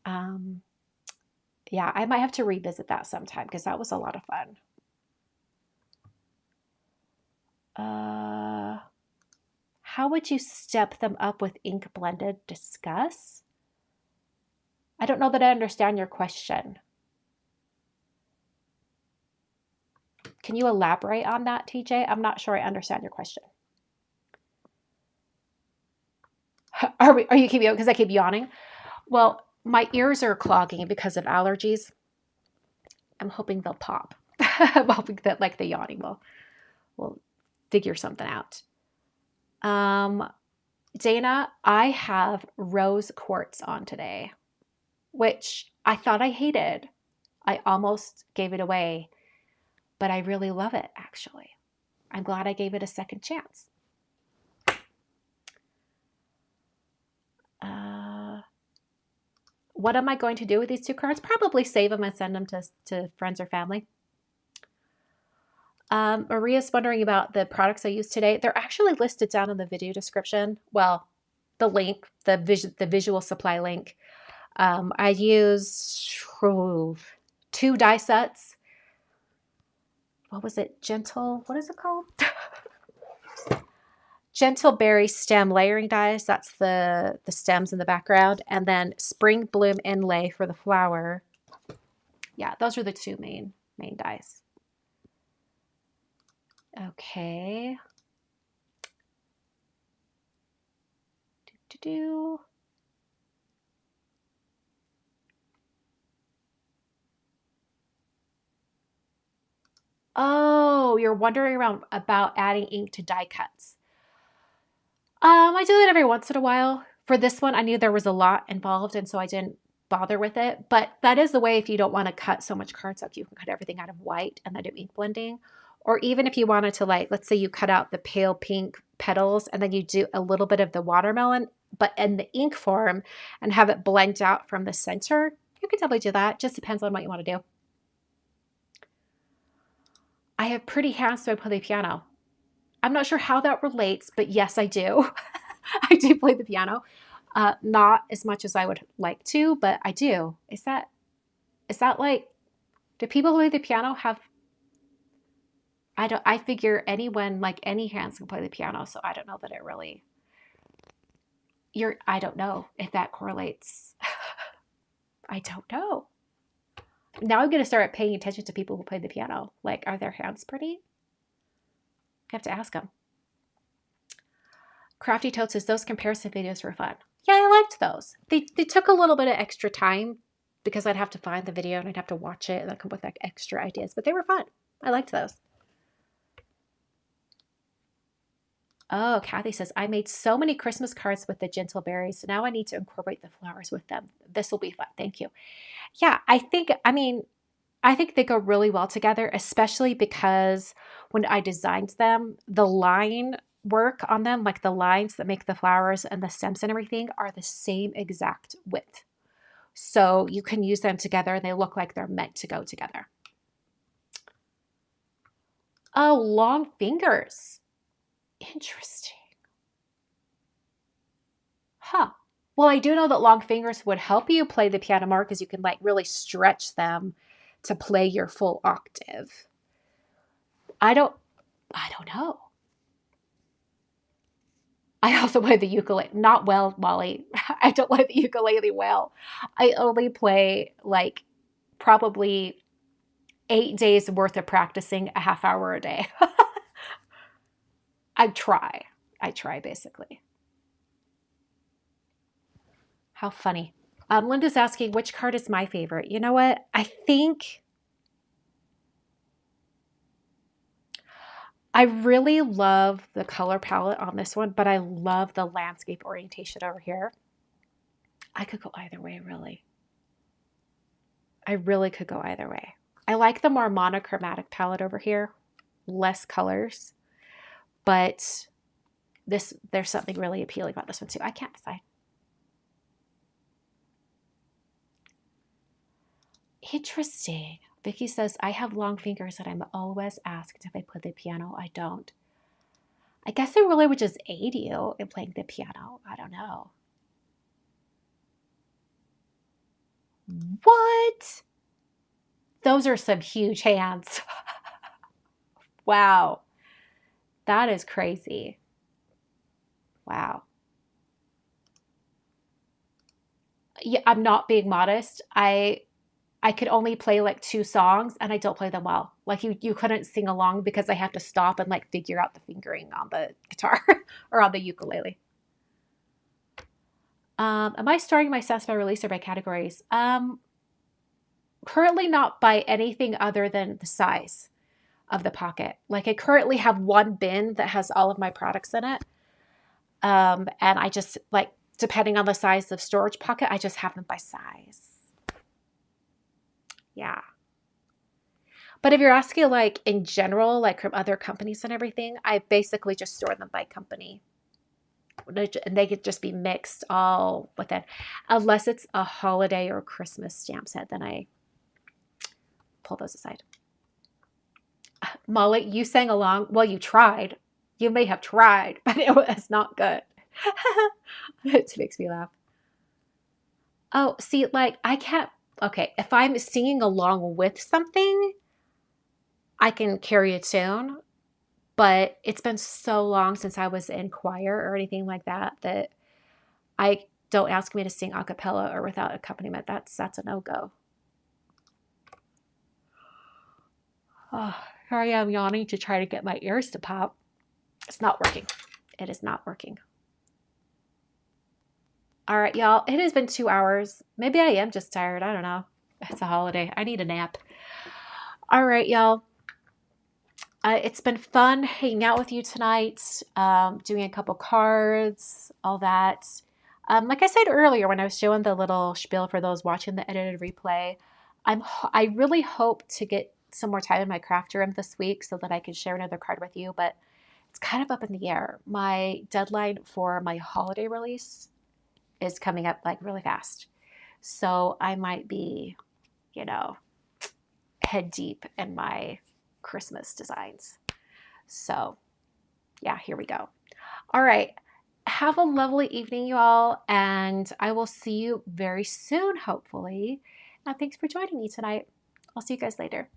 Yeah, I might have to revisit that sometime because that was a lot of fun. How would you step them up with ink blended? Discuss? I don't know that I understand your question. Can you elaborate on that, TJ? I'm not sure I understand your question. Are you keeping because I keep yawning? Well, my ears are clogging because of allergies. I'm hoping they'll pop. I'm hoping that like the yawning will figure something out. Dana, I have rose quartz on today, which I thought I hated. I almost gave it away, but I really love it, actually. I'm glad I gave it a second chance. What am I going to do with these 2 cards? Probably save them and send them to friends or family. Maria's wondering about the products I used today. They're actually listed down in the video description. Well, the link, the visual supply link. I used 2 die sets. What was it? What is it called? Gentle Berry stem layering dies. That's the stems in the background. And then Spring Bloom inlay for the flower. Yeah, those are the 2 main dies. Okay. Oh, you're wondering about adding ink to die cuts. I do it every once in a while. For this one, I knew there was a lot involved, and so I didn't bother with it. But that is the way if you don't want to cut so much cardstock, you can cut everything out of white and then do ink blending. Or even if you wanted to, like, let's say you cut out the pale pink petals and then you do a little bit of the watermelon, but in the ink form and have it blend out from the center, you can definitely do that. Just depends on what you want to do. I have pretty hands, so I play the piano. I'm not sure how that relates, but yes, I do. I do play the piano. Not as much as I would like to, but I do. Is that like, do people who play the piano have, I figure anyone, like any hands can play the piano, so I don't know that it really, I don't know if that correlates. I don't know. Now I'm going to start paying attention to people who play the piano. Like, are their hands pretty? I have to ask them. Crafty Toad says, those comparison videos were fun. Yeah, I liked those. They took a little bit of extra time because I'd have to find the video and I'd have to watch it and I'd come up with like extra ideas, but they were fun. I liked those. Oh, Kathy says, I made so many Christmas cards with the gentle berries. So now I need to incorporate the flowers with them. This will be fun. Thank you. Yeah, I think they go really well together, especially because when I designed them, the line work on them, like the lines that make the flowers and the stems and everything, are the same exact width. So you can use them together and they look like they're meant to go together. Oh, long fingers. Interesting. Huh. Well, I do know that long fingers would help you play the piano more because you can like really stretch them to play your full octave. I don't know. I also play the ukulele. Not well, Molly. I don't play the ukulele well. I only play like probably 8 days worth of practicing a half hour a day. I try basically. How funny. Linda's asking, which card is my favorite? You know what? I think I really love the color palette on this one, but I love the landscape orientation over here. I could go either way, really. I really could go either way. I like the more monochromatic palette over here, less colors, but there's something really appealing about this one too. I can't decide. Interesting. Vicky says, I have long fingers and I'm always asked if I play the piano. I don't. I guess it really would just aid you in playing the piano. I don't know. What? Those are some huge hands. Wow. That is crazy. Wow. Yeah, I'm not being modest. I could only play like 2 songs and I don't play them well. Like you couldn't sing along because I have to stop and like figure out the fingering on the guitar or on the ukulele. Am I starting my sets by release or by categories? Currently not by anything other than the size of the pocket. Like I currently have one bin that has all of my products in it. And I just like, depending on the size of storage pocket, I just have them by size. Yeah. But if you're asking like in general, like from other companies and everything, I basically just store them by company. And they could just be mixed all with it. Unless it's a holiday or Christmas stamp set, then I pull those aside. Molly, you sang along. Well, you tried. You may have tried, but it was not good. It makes me laugh. Oh, see, like I can't. Okay, if I'm singing along with something, I can carry a tune. But it's been so long since I was in choir or anything like that that I don't ask me to sing a cappella or without accompaniment. That's a no go. Oh, here I am yawning to try to get my ears to pop. It's not working. It is not working. All right, y'all. It has been 2 hours. Maybe I am just tired. I don't know. It's a holiday. I need a nap. All right, y'all. It's been fun hanging out with you tonight, doing a couple cards, all that. Like I said earlier when I was showing the little spiel for those watching the edited replay, I really hope to get some more time in my craft room this week so that I can share another card with you, but it's kind of up in the air. My deadline for my holiday release is coming up like really fast. So I might be, you know, head deep in my Christmas designs. So yeah, here we go. All right. Have a lovely evening, you all, and I will see you very soon, hopefully. And thanks for joining me tonight. I'll see you guys later.